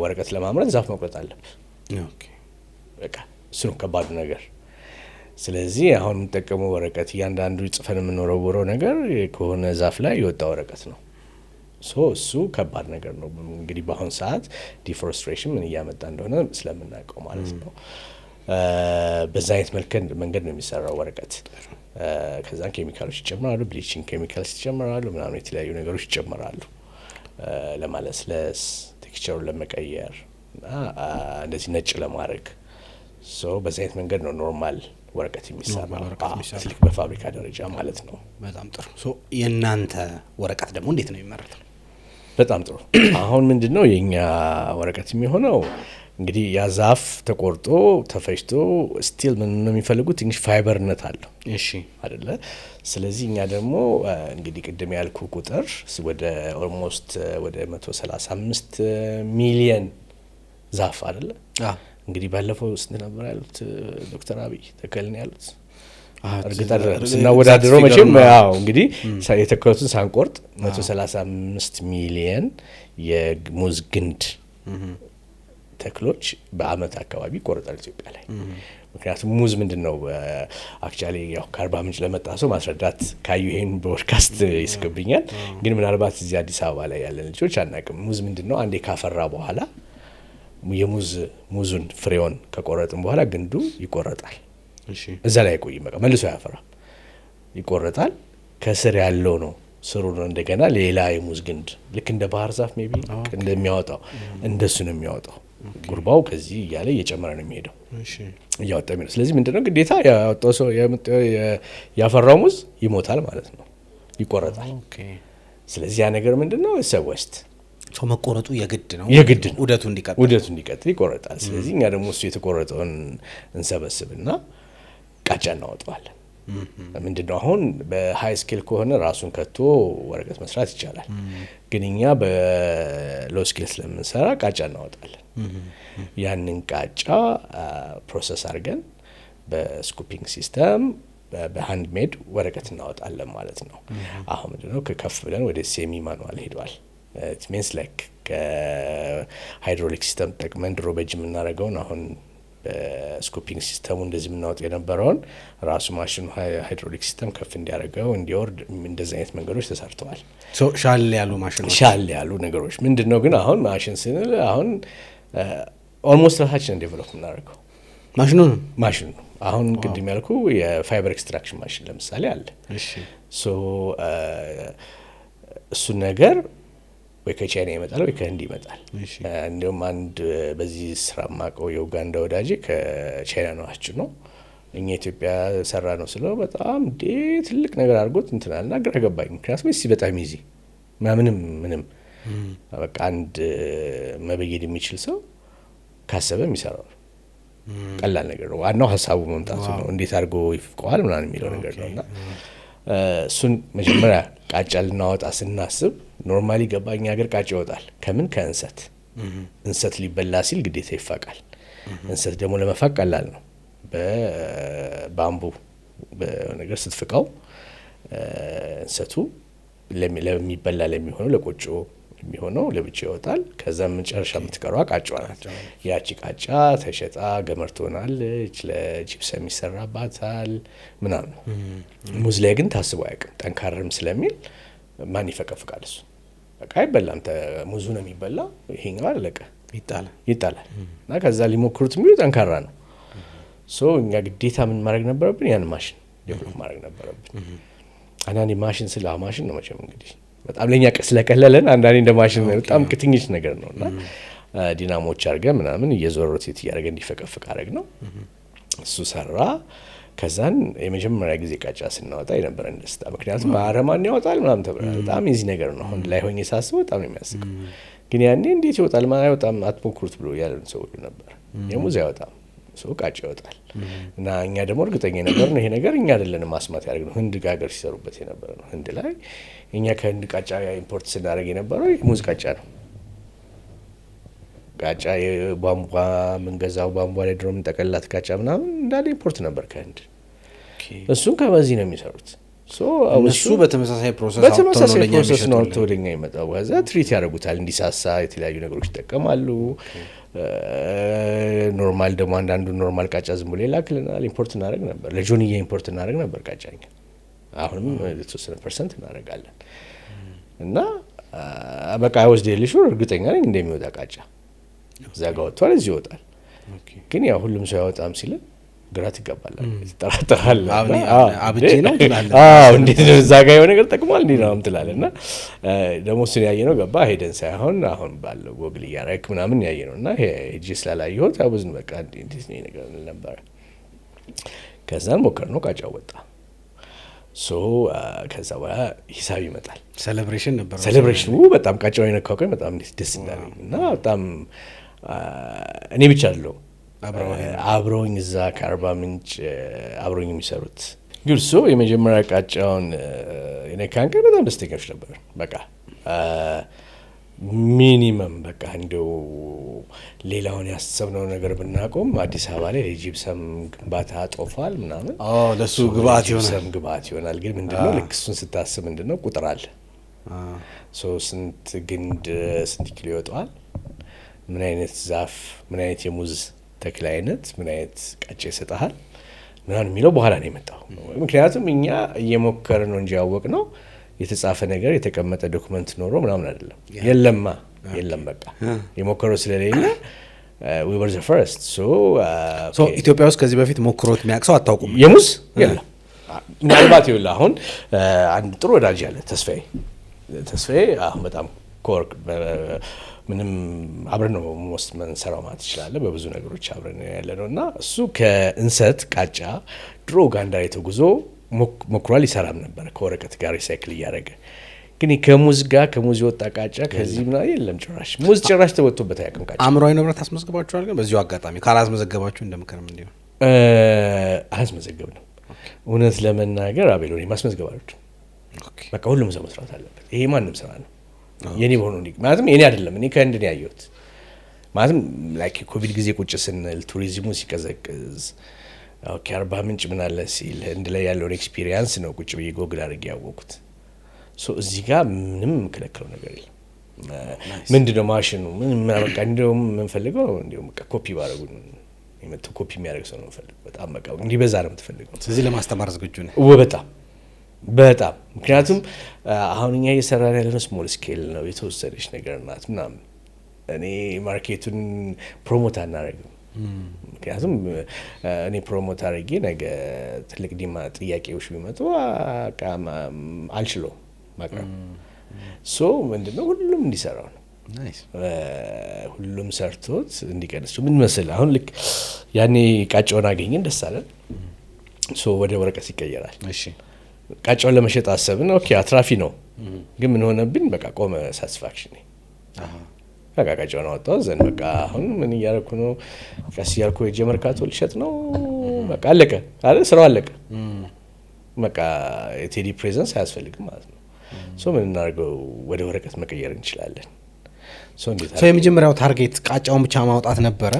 ወረቀት ለማምረት ዛፍ መቁረጥ አለብህ። በቃ እሱ ነው ከባዱ ነገር። ስለዚህ አሁን የምንጠቀመው ወረቀት እያንዳንዱ ጽፈን የምንወረውረው ነገር ከሆነ ዛፍ ላይ የወጣ ወረቀት ነው። እሱ ከባድ ነገር ነው። እንግዲህ በአሁን ሰዓት ዲፎረስትሬሽን ምን እያመጣ እንደሆነ ስለምናውቀው ማለት ነው። በዛ አይነት መንገድ ነው የሚሰራው ወረቀት። ከዛ ኬሚካሎች ይጨምራሉ፣ ብሊቺንግ ኬሚካልስ ይጨምራሉ፣ ምናምን የተለያዩ ነገሮች ይጨምራሉ ለማለስለስ፣ ቴክስቸሩን ለመቀየር እና እንደዚህ ነጭ ለማድረግ። በዛ አይነት መንገድ ነው ኖርማል ወረቀት የሚሰራው በፋብሪካ ደረጃ ማለት ነው። በጣም ጥሩ። የእናንተ ወረቀት ደግሞ እንዴት ነው የሚመረተው? በጣም ጥሩ። አሁን ምንድነው የኛ ወረቀት የሚሆነው እንግዲህ ያ ዛፍ ተቆርጦ ተፈጭቶ ስቲል ምን ነው የሚፈልጉት ትንሽ ፋይበርነት አለው። እሺ አይደለ? ስለዚህ እኛ ደግሞ እንግዲህ ቅድም ያልኩ ቁጥር ወደ ኦልሞስት ወደ 135 ሚሊየን ዛፍ አይደለ? እንግዲህ ባለፈው ስንት ነበር ያሉት ዶክተር አብይ ተከልን ያሉት? እርግጥ ስናወዳድረው መቼም ያው እንግዲህ የተከሉትን ሳንቆርጥ 135 ሚሊየን የሙዝ ግንድ ተክሎች በአመት አካባቢ ይቆረጣል ኢትዮጵያ ላይ። ምክንያቱም ሙዝ ምንድነው አክቹአሊ ያው ከአርባ ምንጭ ለመጣ ሰው ማስረዳት ካዩ ይሄን ብሮድካስት ይስገብኛል። ግን ምናልባት እዚህ አዲስ አበባ ላይ ያለን ልጆች አናውቅም። ሙዝ ምንድነው አንዴ ካፈራ በኋላ ሙዙን ፍሬውን ከቆረጥን በኋላ ግንዱ ይቆረጣል። እዛ ላይ አይቆይም፣ በቃ መልሶ አያፈራም፣ ይቆረጣል። ከስር ያለው ነው ስሩ ነው እንደገና ሌላ የሙዝ ግንድ ልክ እንደ ባህር ዛፍ ሜቢ እንደሚያወጣው እንደሱ ነው የሚያወጣው። ጉርባው ከዚህ እያለ እየጨመረ ነው የሚሄደው እያወጣ የሚሄደው። ስለዚህ ምንድነው ግዴታ ያወጣው ሰው ያፈራው ሙዝ ይሞታል ማለት ነው፣ ይቆረጣል። ስለዚህ ያ ነገር ምንድነው ሰወስት ሰው መቆረጡ የግድ ነው ውደቱ እንዲቀጥል ይቆረጣል። ስለዚህ እኛ ደግሞ እሱ የተቆረጠውን እንሰበስብና ቃጫ እናወጣዋለን። ምንድነው አሁን በሃይ ስኬል ከሆነ ራሱን ከቶ ወረቀት መስራት ይቻላል። ግን እኛ በሎ ስኬል ስለምንሰራ ቃጫ እናወጣለን። ያንን ቃጫ ፕሮሰስ አድርገን በስኩፒንግ ሲስተም በሃንድ ሜድ ወረቀት እናወጣለን ማለት ነው። አሁን ምንድነው ከከፍ ብለን ወደ ሴሚ ማኑዋል ሄዷል። it means like ሃይድሮሊክ ሲስተም ተጠቅመን ድሮ በእጅ የምናደርገውን አሁን በስኩፒንግ ሲስተሙ እንደዚህ የምናወጣው የነበረውን ራሱ ማሽኑ ሃይድሮሊክ ሲስተም ከፍ እንዲያደርገው እንዲወርድ እንደዚህ አይነት መንገዶች ተሰርተዋል። ሻል ያሉ ማሽኖች ሻል ያሉ ነገሮች ምንድነው ግን አሁን ማሽን ስንል አሁን ኦልሞስት ራሳችን ዴቨሎፕ እናደርገው ማሽኑ አሁን ቅድም ያልኩ የፋይበር ኤክስትራክሽን ማሽን ለምሳሌ አለ። ሶ እሱ ነገር ወይ ከቻይና ይመጣል ወይ ከህንድ ይመጣል። እንደውም አንድ በዚህ ስራ ማቀው የኡጋንዳ ወዳጄ ከቻይና ነው እኛ ኢትዮጵያ ሰራ ነው ስለው በጣም ትልቅ ነገር አድርጎት እንትናልና ግራ ገባኝ። ምክንያቱም እዚህ በጣም ይዚ ምንም በቃ አንድ መበየድ የሚችል ሰው ካሰበ የሚሰራው ቀላል ነገር ነው። ዋናው ሐሳቡ መምጣቱ ነው። እንዴት አድርጎ ይፍቀዋል ምናምን የሚለው ነገር ነውና እሱን መጀመሪያ ቃጫ ልናወጣ ስናስብ ኖርማሊ ገባኛ ሀገር ቃጫ ይወጣል ከምን እንሰት ሊበላ ሲል ግዴታ ይፋቃል። እንሰት ደግሞ ለመፋቅ ቀላል ነው። በባምቡ በነገር ስትፍቀው እንሰቱ ለሚበላ ለሚሆነው ለቆጮ የሚሆነው ለብቻ ይወጣል። ከዛ መጨረሻ የምትቀረው ቃጫዋ ናት። ያቺ ቃጫ ተሸጣ ገመር ትሆናለች፣ ለጂፕሰም ይሰራባታል ምናምን። ሙዝ ላይ ግን ታስቦ አያውቅም። ጠንካራም ስለሚል ማን ይፈቀፍቃል? እሱ በቃ አይበላም። ሙዙ ነው የሚበላ። ይሄኛው አለቀ ይጣላል። እና ከዛ ሊሞክሩት የሚሉ ጠንካራ ነው። ሶ እኛ ግዴታ ምን ማድረግ ነበረብን? ያን ማሽን ዴቨሎፕ ማድረግ ነበረብን። አንዳንዴ ማሽን ስለ ማሽን ነው መቼም እንግዲህ በጣም ለኛ ስለቀለለን አንዳንዴ እንደ ማሽን በጣም ክትኝች ነገር ነውና ዲናሞች አድርገን ምናምን እየዞሩት እያደረገ እንዲፈቀፍቅ አደረግ ነው። እሱ ሰራ። ከዛን የመጀመሪያ ጊዜ ቃጫ ስናወጣ የነበረን ደስታ ምክንያቱም አረማን ያወጣል ምናምን ተብሏል። በጣም እዚህ ነገር ነው። አሁን ላይ ሆኜ ሳስበው በጣም ነው የሚያስቀው። ግን ያኔ እንዴት ይወጣል ማን አይወጣም አትሞክሩት ብሎ ያለን ሰው ሁሉ ነበር። የሙዝ አይወጣም ሰው ቃጫ ይወጣል። እና እኛ ደግሞ እርግጠኛ ነበርን ይሄ ነገር እኛ አይደለንም ማስማት ያደርግነው ህንድ ጋር ሲሰሩበት የነበረ ነው። ህንድ ላይ እኛ ከህንድ ቃጫ ኢምፖርት ስናደርግ የነበረው ሙዝ ቃጫ ነው። ቃጫ የቧንቧ መንገዛው ቧንቧ ላይ ድሮ የምንጠቀልላት ቃጫ ምናምን እንዳለ ኢምፖርት ነበር ከህንድ። እሱን ከበዚህ ነው የሚሰሩት። እሱ በተመሳሳይ ፕሮሰስ ነው ወደኛ ይመጣው። ከዛ ትሪት ያደርጉታል እንዲሳሳ የተለያዩ ነገሮች ይጠቀማሉ። ኖርማል ደግሞ አንዳንዱ ኖርማል ቃጫ ዝም ብሎ ይላክልናል። ኢምፖርት እናደርግ ነበር። ለጆንያ ኢምፖርት እናደርግ ነበር ቃጫኛ። አሁንም የተወሰነ ፐርሰንት እናደርጋለን። እና በቃ አይወስድ ልሹ እርግጠኛ ነኝ እንደሚወጣ ቃጫ እዛ ጋር ወጥቷል፣ እዚህ ይወጣል። ግን ያው ሁሉም ሰው ያወጣም ሲል ግራ ትገባለህ፣ ትጠራጠራለህ። አብጂ ነው ትላለህ። እንዴት ነው እዛ ጋር የሆነ ነገር ጠቅሟል እንዴ ነው ትላለህ። እና ደግሞ እሱን ያየነው ገባ ሄደን ሳይሆን አሁን ባለው ጎግል እያደረክ ምናምን ያየነው እና ሄጄ ስላላየሁት አብዝን በቃ እንዴት ነው ነገር ነበር። ከዛን ሞከርነው ቃጫው ወጣ። ከዛ በኋላ ሂሳብ ይመጣል። ሴሌብሬሽን ነበር። ሴሌብሬሽኑ በጣም ቃጫው የነካው ቀን በጣም ደስ ይላል። እና በጣም እኔ ብቻ አይደለሁም አብረውኝ እዛ ከአርባ ምንጭ አብረውኝ የሚሰሩት ግርሶ የመጀመሪያ ቃጫውን የነካን ቀን በጣም ደስተኞች ነበር። በቃ ሚኒመም በቃ እንደው ሌላውን ያሰብነው ነገር ብናቆም አዲስ አበባ ላይ የጂፕሰም ግንባታ ጦፋል ምናምን ለሱ ግብአት ይሆናል። ግን ምንድነው ልክ እሱን ስታስብ ምንድነው ቁጥር አለ። ስንት ግንድ ስንት ኪሎ ይወጣል፣ ምን አይነት ዛፍ ምን አይነት የሙዝ ተክል አይነት ምን አይነት ቃጫ ይሰጣል ምናምን የሚለው በኋላ ነው የመጣው። ምክንያቱም እኛ እየሞከርን ነው እንጂ ያወቅነው የተጻፈ ነገር የተቀመጠ ዶክመንት ኖሮ ምናምን አይደለም። የለም በቃ የሞከረው ስለሌለ we were the first. so ኢትዮጵያ ውስጥ ከዚህ በፊት ሞክሮት የሚያቅሰው አታውቁም? የሙዝ የለም። ምናልባት ይኸውልህ አሁን አንድ ጥሩ ወዳጅ ያለ ተስፋዬ አሁን በጣም ኮርክ ምንም አብረን ነው ሞስት መንሰራው ማለት ይችላል። በብዙ ነገሮች አብረን ያለነው እና እሱ ከእንሰት ቃጫ ድሮ ኡጋንዳ ላይ ተጉዞ ሞክሯል። ይሰራም ነበር ከወረቀት ጋር ሪሳይክል እያደረገ። ግን ከሙዝ የወጣ ቃጫ ከዚህ ምና የለም ጭራሽ። ሙዝ ጭራሽ ተወጥቶበት አያውቅም ቃጫ። አእምሯዊ ንብረት አስመዝግባችኋል? ግን በዚሁ አጋጣሚ ካላስመዘገባችሁ እንደምከረም እንዲሁ አላስመዘገብንም። እውነት ለመናገር አቤሎኒ ማስመዝገብ አሉት። በቃ ሁሉም ሰው መስራት አለበት። ይሄ ማንም ስራ ነው የኔ በሆነ ማለትም የኔ አይደለም። እኔ ከህንድ ነው ያየሁት። ማለትም ላይክ ኮቪድ ጊዜ ቁጭ ስንል ቱሪዝሙ ሲቀዘቅዝ ኦኬ አርባ ምንጭ ምን አለ ሲል ህንድ ላይ ያለውን ኤክስፒሪየንስ ነው ቁጭ ብዬ ጎግል አድርጌ ያወቁት። ሶ እዚህ ጋር ምንም የምከለክለው ነገር የለም። ምንድነው ማሽኑ ምን በቃ እንደውም የምንፈልገው እንደውም በቃ ኮፒ ባረጉ የመጡ ኮፒ የሚያደርግ ሰው ነው የምፈልገው። በጣም በቃ እንዲበዛ ነው የምትፈልገው። ስለዚህ ለማስተማር ዝግጁ ነኝ በጣም ምክንያቱም አሁን እኛ እየሰራን ያለነው ስሞል ስኬል ነው፣ የተወሰነች ነገር ናት ምናምን። እኔ ማርኬቱን ፕሮሞት አናደርግም። ምክንያቱም እኔ ፕሮሞት አድርጌ ነገ ትልቅ ጥያቄዎች ቢመጡ አልችለውም ማቅረብ። ሶ ምንድነው ሁሉም እንዲሰራው ነው። ሁሉም ሰርቶት እንዲቀንሱ ምን መስል አሁን ልክ ያኔ ቃጫውን አገኘን ደስ አለን። ሶ ወደ ወረቀት ይቀየራል። እሺ ቃጫውን ለመሸጥ አሰብን። ኦኬ አትራፊ ነው ግን ምን ሆነብን? በቃ ቆመ ሳቲስፋክሽን። በቃ ቃጫውን አወጣው ዘን በቃ አሁን ምን እያደረኩ ነው? ቀስ እያልኩ የመርካቶ ልሸጥ ነው። በቃ አለቀ አይደል? ስራው አለቀ። በቃ የቴዲ ፕሬዘንስ አያስፈልግም ማለት ነው። ሶ ምን እናደርገው? ወደ ወረቀት መቀየር እንችላለን። ሶ የመጀመሪያው ታርጌት ቃጫውን ብቻ ማውጣት ነበረ።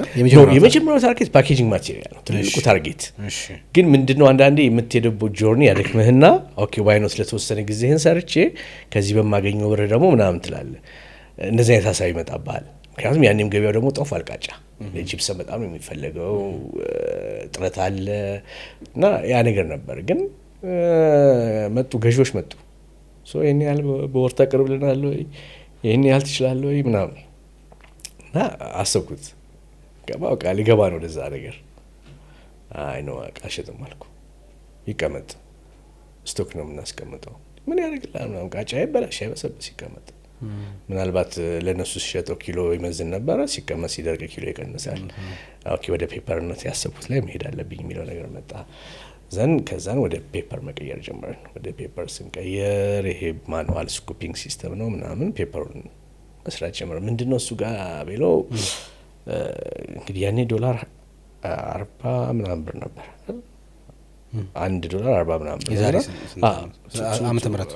የመጀመሪያው ታርጌት ፓኬጂንግ ማቴሪያል ነው ትልቁ ታርጌት። ግን ምንድነው አንዳንዴ የምትሄድበት ጆርኒ ያደክምህና ኦኬ ዋይኖት ለተወሰነ ጊዜህን ሰርቼ ከዚህ በማገኘው ብር ደግሞ ምናምን ትላለህ። እንደዚህ አይነት ሀሳብ ይመጣብሃል። ምክንያቱም ያኔም ገበያው ደግሞ ጦፋል። ቃጫ ለጂፕሰም በጣም ነው የሚፈለገው፣ ጥረት አለ እና ያ ነገር ነበር። ግን መጡ ገዢዎች መጡ። ሶ ይሄን ያህል በወር ታቀርብልናል ወይ ይሄን ያህል ትችላለህ ወይ ምናምን እና አሰብኩት። ገባው ቃል ሊገባ ነው ለዛ ነገር። አይ ነው አልሸጥም አልኩ። ይቀመጥ ስቶክ ነው የምናስቀምጠው። ምን ያደርግልሃል ምናምን ቃጫ ይበላሽ አይበሰብስ ይቀመጥ። ምናልባት ለነሱ ሲሸጠው ኪሎ ይመዝን ነበረ፣ ሲቀመጥ ሲደርቅ ኪሎ ይቀንሳል። ኦኬ ወደ ፔፐርነት ያሰብኩት ላይ መሄድ አለብኝ የሚለው ነገር መጣ። ከዛን ወደ ፔፐር መቀየር ጀመርን። ወደ ፔፐር ስንቀየር ይሄ ማኑዋል ስኩፒንግ ሲስተም ነው ምናምን ፔፐሩን መስራት ጀመርን። ምንድነው እሱ ጋር ቤሎ እንግዲህ ያኔ $40 ምናምን ብር ነበር። $1 40 ምናምን ብር የዛሬ ዓመተ ምህረት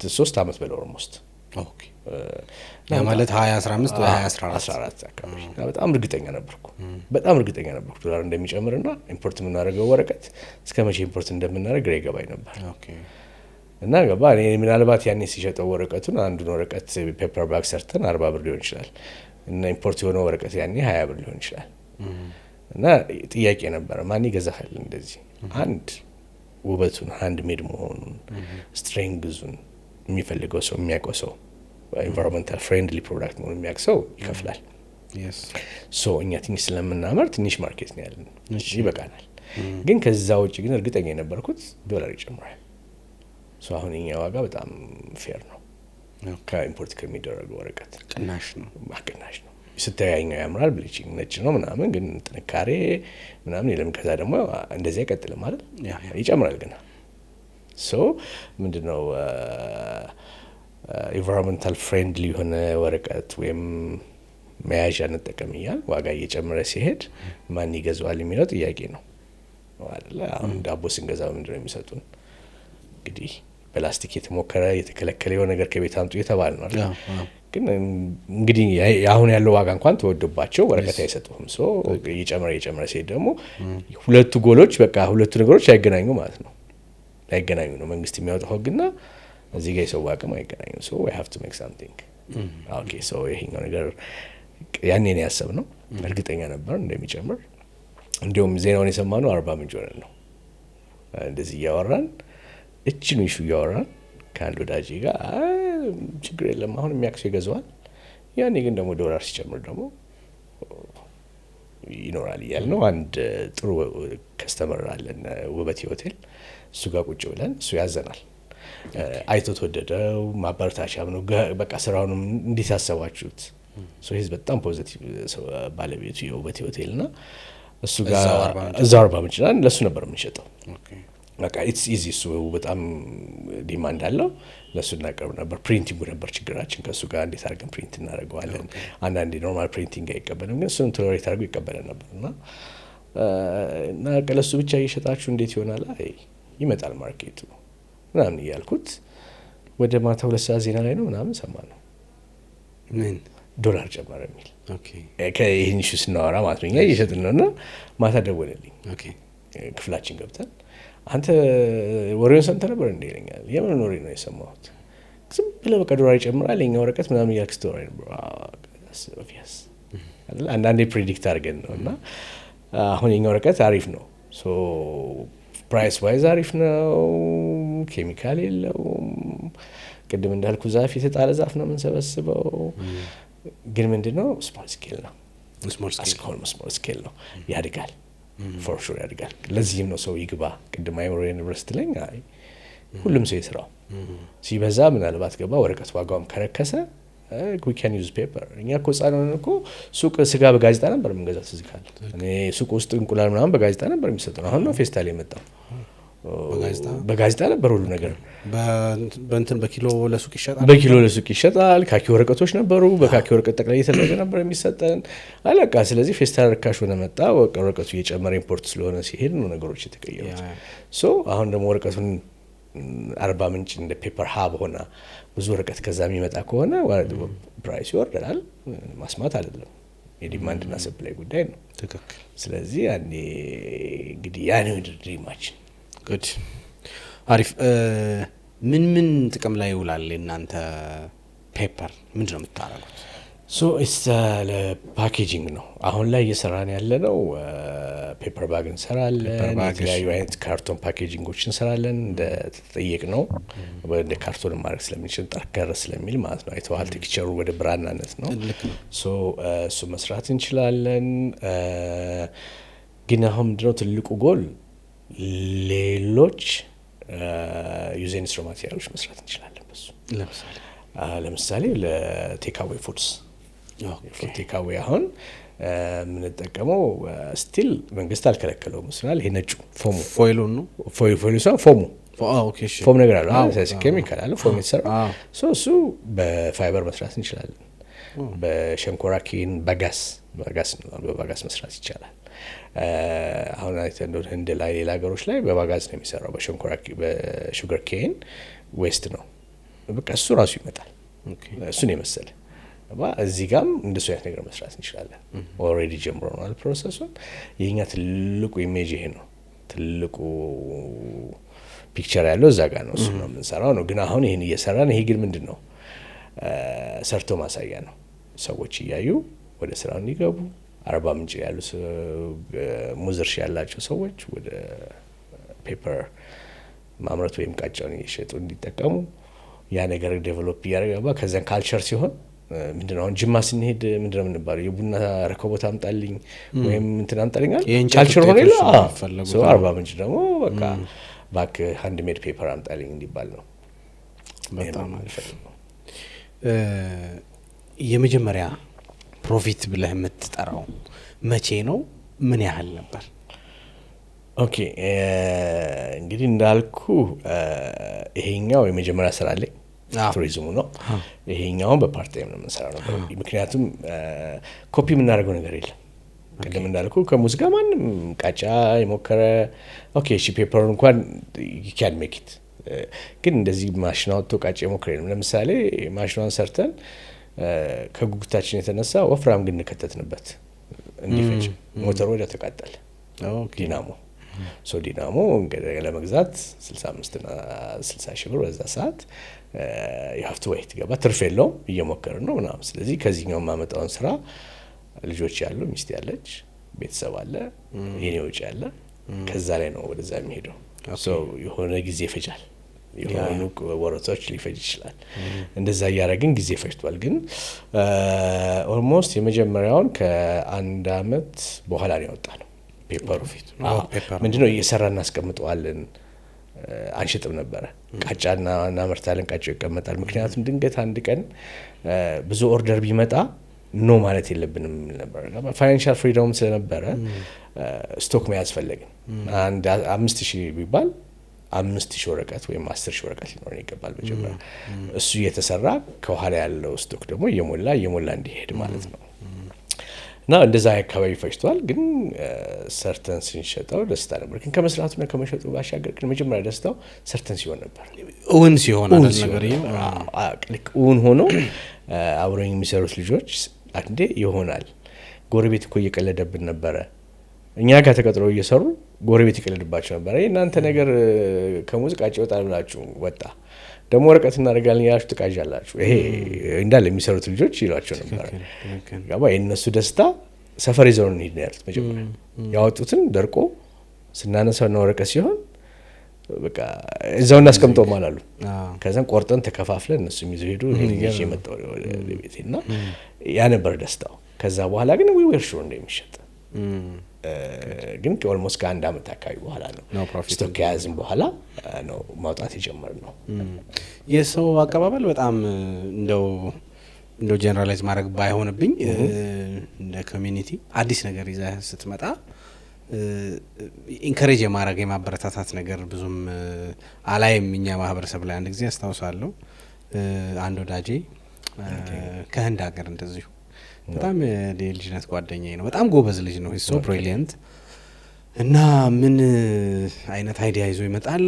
2-3 ዓመት በለው ኦልሞስት። ኦኬ ያ ማለት 2015 ወይ 2014 አካባቢ። በጣም እርግጠኛ ነበርኩ ዶላር እንደሚጨምርና ኢምፖርት የምናደርገው ወረቀት እስከ መቼ ኢምፖርት እንደምናደርግ ግራ ይገባኝ ነበር። እና ገባ እኔ ምናልባት ያኔ ሲሸጠው ወረቀቱን አንዱን ወረቀት ፔፐር ባግ ሰርተን 40 ብር ሊሆን ይችላል እና ኢምፖርት የሆነው ወረቀት ያኔ 20 ብር ሊሆን ይችላል። እና ጥያቄ ነበር ማን ይገዛሃል? እንደዚህ አንድ ውበቱን ሃንድ ሜድ መሆኑን ስትሬንግዙን የሚፈልገው ሰው የሚያውቀው ሰው ኢንቫይሮንመንታል ፍሬንድሊ ፕሮዳክት መሆኑን የሚያውቅ ሰው ይከፍላል። ሶ እኛ ትንሽ ስለምናመር ትንሽ ማርኬት ነው ያለን፣ ይበቃናል። ግን ከዛ ውጭ ግን እርግጠኛ የነበርኩት $1 ይጨምራል። ሶ አሁን የኛ ዋጋ በጣም ፌር ነው። ከኢምፖርት ከሚደረገው ወረቀት ቅናሽ ነው። ስታያኛው ያምራል፣ ብሊቺንግ ነጭ ነው ምናምን፣ ግን ጥንካሬ ምናምን የለም። ከዛ ደግሞ እንደዚህ አይቀጥልም ማለት ይጨምራል ገና። ሶ ምንድነው ኢንቫይሮንመንታል ፍሬንድሊ የሆነ ወረቀት ወይም መያዣ እንጠቀም እያል ዋጋ እየጨመረ ሲሄድ ማን ይገዛዋል የሚለው ጥያቄ ነው አይደለ? አሁን ዳቦ ስንገዛ ምንድነው የሚሰጡን? እንግዲህ ፕላስቲክ የተሞከረ የተከለከለ የሆነ ነገር ከቤት አምጡ የተባለ ነው አይደል? ግን እንግዲህ አሁን ያለው ዋጋ እንኳን ተወዶባቸው ወረቀት አይሰጡም። ሶ እየጨመረ ሲሄድ ደግሞ ሁለቱ ጎሎች በቃ ሁለቱ ነገሮች አይገናኙ ማለት ነው። ላይገናኙ ነው መንግስት የሚያወጣው ህግና እዚህ ጋር የሰው አቅም አይገናኙ። ሶ we have to make something ኦኬ። ሶ ይሄኛው ነገር ያኔ ነው ያሰብነው። እርግጠኛ ነበር እንደሚጨምር። እንዲሁም ዜናውን የሰማነው 40 ምንጭ ሆነን ነው እንደዚህ እያወራን እቺን ኢሹ እያወራን ከአንድ ወዳጅ ጋር ችግር የለም አሁን የሚያክሱ ይገዛዋል፣ ያኔ ግን ደግሞ $1 ሲጨምር ደግሞ ይኖራል እያልነው አንድ ጥሩ ከስተመር አለን ውበት ሆቴል። እሱ ጋር ቁጭ ብለን እሱ ያዘናል። አይቶ ተወደደው ማበረታቻም ነው በቃ ስራውንም እንዴት ያሰባችሁት? ሶ ሂዝ በጣም ፖዚቲቭ ባለቤቱ የውበት ሆቴልና እሱ ጋር እዛው 40 ምንጭ ነን ለሱ ነበር የምንሸጠው። በቃ ኢትስ ኢዚ። እሱ በጣም ዲማንድ አለው ለሱ እናቀርብ ነበር። ፕሪንቲንጉ ነበር ችግራችን ከሱ ጋር እንዴት አድርገን ፕሪንት እናደርገዋለን። አንዳንዴ ኖርማል ፕሪንቲንግ አይቀበልም፣ ግን እሱን ቶለሬት አድርጎ ይቀበለን ነበርና እና ቀለሱ ብቻ እየሸጣችሁ እንዴት ይሆናል? አይ ይመጣል ማርኬቱ ምናምን እያልኩት ወደ ማታ 2 ሰዓት ዜና ላይ ነው ምናምን ሰማ ነው ምን ዶላር ጨመረ የሚል ኦኬ ከይህን ሹ ስናወራ ማለት ነው። እኛ እየሸጥን ነው እና ማታ ደወለልኝ። ኦኬ ክፍላችን ገብተን አንተ ወሬውን ሰምተህ ነበር እንዴ ይለኛል። የምን ወሬ ነው የሰማሁት? ዝም ብለህ በቃ ዶላር ይጨምራል የኛ ወረቀት ምናምን እያልክ ስትወራ ነበር። ኦብቪየስ አንዳንዴ ፕሪዲክት አድርገን ነው እና አሁን የኛ ወረቀት አሪፍ ነው፣ ሶ ፕራይስ ዋይዝ አሪፍ ነው፣ ኬሚካል የለውም፣ ቅድም እንዳልኩ ዛፍ የተጣለ ዛፍ ነው የምንሰበስበው። ግን ምንድነው ስሞል ስኬል ነው፣ ስሞል ስኬል ነው፣ ያድጋል፣ ፎር ሹር ያድጋል። ለዚህም ነው ሰው ይግባ። ቅድም አይምሮ ዩኒቨርሲቲ ላይ አይ ሁሉም ሰው ይስራው፣ ሲበዛ ምናልባት ገባ ወረቀት ዋጋውም ከረከሰ we can use paper። እኛ እኮ ጻነን እኮ ሱቅ ስጋ በጋዜጣ ነበር የምንገዛው ትዝ ካለ። እኔ ሱቅ ውስጥ እንቁላል ምናምን በጋዜጣ ነበር የሚሰጠው። አሁን ነው ፌስታል የመጣው። በጋዜጣ ነበር ሁሉ ነገር። በእንትን በኪሎ ለሱቅ ይሸጣል፣ በኪሎ ለሱቅ ይሸጣል። ካኪ ወረቀቶች ነበሩ፣ በካኪ ወረቀት ጠቅላይ የተደረገ ነበር የሚሰጠን አለቃ። ስለዚህ ፌስታል ርካሽ ሆነ መጣ። ወረቀቱ እየጨመረ ኢምፖርት ስለሆነ ሲሄድ ነው ነገሮች የተቀየሩት። ሶ አሁን ደግሞ ወረቀቱን 40 ምንጭ እንደ ፔፐር ሀብ ሆነ ብዙ ወረቀት ከዛ የሚመጣ ከሆነ ፕራይስ ይወርዳል። ማስማት አይደለም፣ የዲማንድና ሰፕላይ ጉዳይ ነው። ትክክል። ስለዚህ ያኔ እንግዲህ ያኔ ድሪማችን ጉድ አሪፍ። ምን ጥቅም ላይ ይውላል እናንተ ፔፐር? ምንድን ነው የምታረጉት? ሶ ኢትስ ለፓኬጂንግ ነው አሁን ላይ እየሰራን ያለ ነው። ፔፐር ባግ እንሰራለን፣ የተለያዩ አይነት ካርቶን ፓኬጂንጎች እንሰራለን። እንደ ተጠየቅ ነው ወደ ካርቶን ማድረግ ስለምንችል ጠርገር ስለሚል ማለት ነው። አይተዋል ቴክስቸሩ ወደ ብራናነት ነው። ሶ እሱ መስራት እንችላለን። ግን አሁን ምንድነው ትልቁ ጎል ሌሎች ዩዝ ኤንድ ስትሮ ማቴሪያሎች መስራት እንችላለን። በሱ ለምሳሌ ለቴካዌይ ፉድስ ቴካዌይ አሁን የምንጠቀመው ስቲል መንግስት አልከለከለውም መስላል። ይሄ ነጩ ፎሙ ፎይሉ ነው። ፎይሉ ሳይሆን ፎሙ ፎም ነገር አለ፣ ኬሚካል አለ፣ ፎም የተሰራ እሱ በፋይበር መስራት እንችላለን። በሸንኮራ ኬን በጋስ መስራት ይቻላል። አሁን እንደ ላይ ሌላ ሀገሮች ላይ በባጋዝ ነው የሚሰራው። በሹገር ኬን ዌስት ነው በቃ እሱ ራሱ ይመጣል። እሱን የመሰለ እዚህ ጋም እንደሱ አይነት ነገር መስራት እንችላለን። ኦልሬዲ ጀምሮናል ፕሮሰሱን። የኛ ትልቁ ኢሜጅ ይሄ ነው። ትልቁ ፒክቸር ያለው እዛ ጋር ነው። እሱ ነው የምንሰራው ነው። ግን አሁን ይሄን እየሰራን ይሄ ግን ምንድን ነው ሰርቶ ማሳያ ነው። ሰዎች እያዩ ወደ ስራው እንዲገቡ 40 ምንጭ ያሉ ሙዝ እርሻ ያላቸው ሰዎች ወደ ፔፐር ማምረት ወይም ቃጫውን እየሸጡ እንዲጠቀሙ ያ ነገር ዴቨሎፕ እያደረገ ከዛን ካልቸር ሲሆን ምንድነው አሁን ጅማ ስንሄድ ምንድነው የምንባለው የቡና ረከቦት አምጣልኝ ወይም እንትን አምጣልኛል ካልቸር ሆነ ይላ ሶ 40 ምንጭ ደግሞ በቃ ባክ ሃንድ ሜድ ፔፐር አምጣልኝ እንዲባል ነው። በጣም አሪፍ። የመጀመሪያ ፕሮፊት ብለህ የምትጠራው መቼ ነው? ምን ያህል ነበር? ኦኬ እንግዲህ እንዳልኩ ይሄኛው የመጀመሪያ ስራ ላይ ቱሪዝሙ ነው። ይሄኛውን በፓርት ታይም ነው የምንሰራው ነበር። ምክንያቱም ኮፒ የምናደርገው ነገር የለም። ቅድም እንዳልኩ ከሙዝ ጋር ማንም ቃጫ የሞከረ ኦኬ እሺ ፔፐሩን እንኳን you can make it ግን እንደዚህ ማሽን አውጥቶ ቃጫ የሞከረ የለም። ለምሳሌ ማሽኗን ሰርተን ከጉጉታችን የተነሳ ወፍራም ግን ከተትንበት እንዲፈጭ ሞተሩ ወደ ተቃጠለ ዲናሞ ዲናሞ እንግዲህ ለመግዛት 65 እና 60 ሺህ ብር በዛ ሰዓት የሀፍቱ ወይት ገባ ትርፍ የለውም እየሞከርን ነው ምናምን። ስለዚህ ከዚህኛው ማመጣውን ስራ ልጆች ያሉ ሚስት ያለች ቤተሰብ አለ የኔ ወጪ አለ ከዛ ላይ ነው ወደዛ የሚሄደው። የሆነ ጊዜ ይፈጃል፣ የሆኑ ወራቶች ሊፈጅ ይችላል። እንደዛ ያረጋግን ጊዜ ፈጅቷል። ግን ኦልሞስት የመጀመሪያውን ከአንድ አመት በኋላ ነው ያወጣነው ፔፐሩ ፊት ምንድነው እየሰራን እናስቀምጠዋለን። አንሽጥም ነበር ቃጫና እናመርታለን። ቃጫው ይቀመጣል። ምክንያቱም ድንገት አንድ ቀን ብዙ ኦርደር ቢመጣ ኖ ማለት የለብንም ነበር። ፋይናንሻል ፍሪደም ስለነበረ ስቶክ መያዝ ፈለግን። አንድ 5000 ቢባል 5000 ወረቀት ወይም 10000 ወረቀት ሊኖር ይገባል መጀመሪያ። እሱ እየተሰራ ከኋላ ያለው ስቶክ ደግሞ እየሞላ እንዲሄድ ማለት ነው። እና እንደዛ አካባቢ ፈጅቷል። ግን ሰርተን ስንሸጠው ደስታ ነበር። ግን ከመስራቱና ከመሸጡ ባሻገር ግን መጀመሪያ ደስታው ሰርተን ሲሆን ነበር። እውን ሲሆን ነገር እውን ሆኖ አብረኝ የሚሰሩት ልጆች አንዴ ይሆናል። ጎረቤት እኮ እየቀለደብን ነበረ። እኛ ጋር ተቀጥረው እየሰሩ ጎረቤት ይቀለድባቸው ነበር። እናንተ ነገር ከሙዚቃ ይወጣል ብላችሁ ወጣ ደግሞ ወረቀት እናደርጋለን ያላችሁ ትቃዣላችሁ። ይሄ እንዳለ የሚሰሩት ልጆች ይሏቸው ነበር። ጋባ የነሱ ደስታ ሰፈር ይዘው ነው ያሉት። መጀመሪያ ያወጡትን ደርቆ ስናነሳውና ወረቀት ሲሆን በቃ እዛው እናስቀምጠው ማላሉ። ከዛን ቆርጠን ተከፋፍለን እነሱ ይዘው ሄዱ። ይሄ መጣው ለቤቴና ያ ነበር ደስታው። ከዛ በኋላ ግን ወይ ወርሾ እንደሚሸጥ ግን ኦልሞስት ከአንድ አመት አካባቢ በኋላ ነው ስቶክ ከያዝን በኋላ ነው ማውጣት የጀመርነው። የሰው አቀባበል በጣም እንደው ጀነራላይዝ ማድረግ ባይሆንብኝ እንደ ኮሚኒቲ አዲስ ነገር ይዘህ ስትመጣ ኢንከሬጅ የማድረግ የማበረታታት ነገር ብዙም አላይም እኛ ማህበረሰብ ላይ። አንድ ጊዜ አስታውሳለሁ አንድ ወዳጄ ከህንድ ሀገር እንደዚሁ በጣም የልጅነት ጓደኛዬ ነው። በጣም ጎበዝ ልጅ ነው። ሶ ብሪሊየንት እና ምን አይነት አይዲያ ይዞ ይመጣል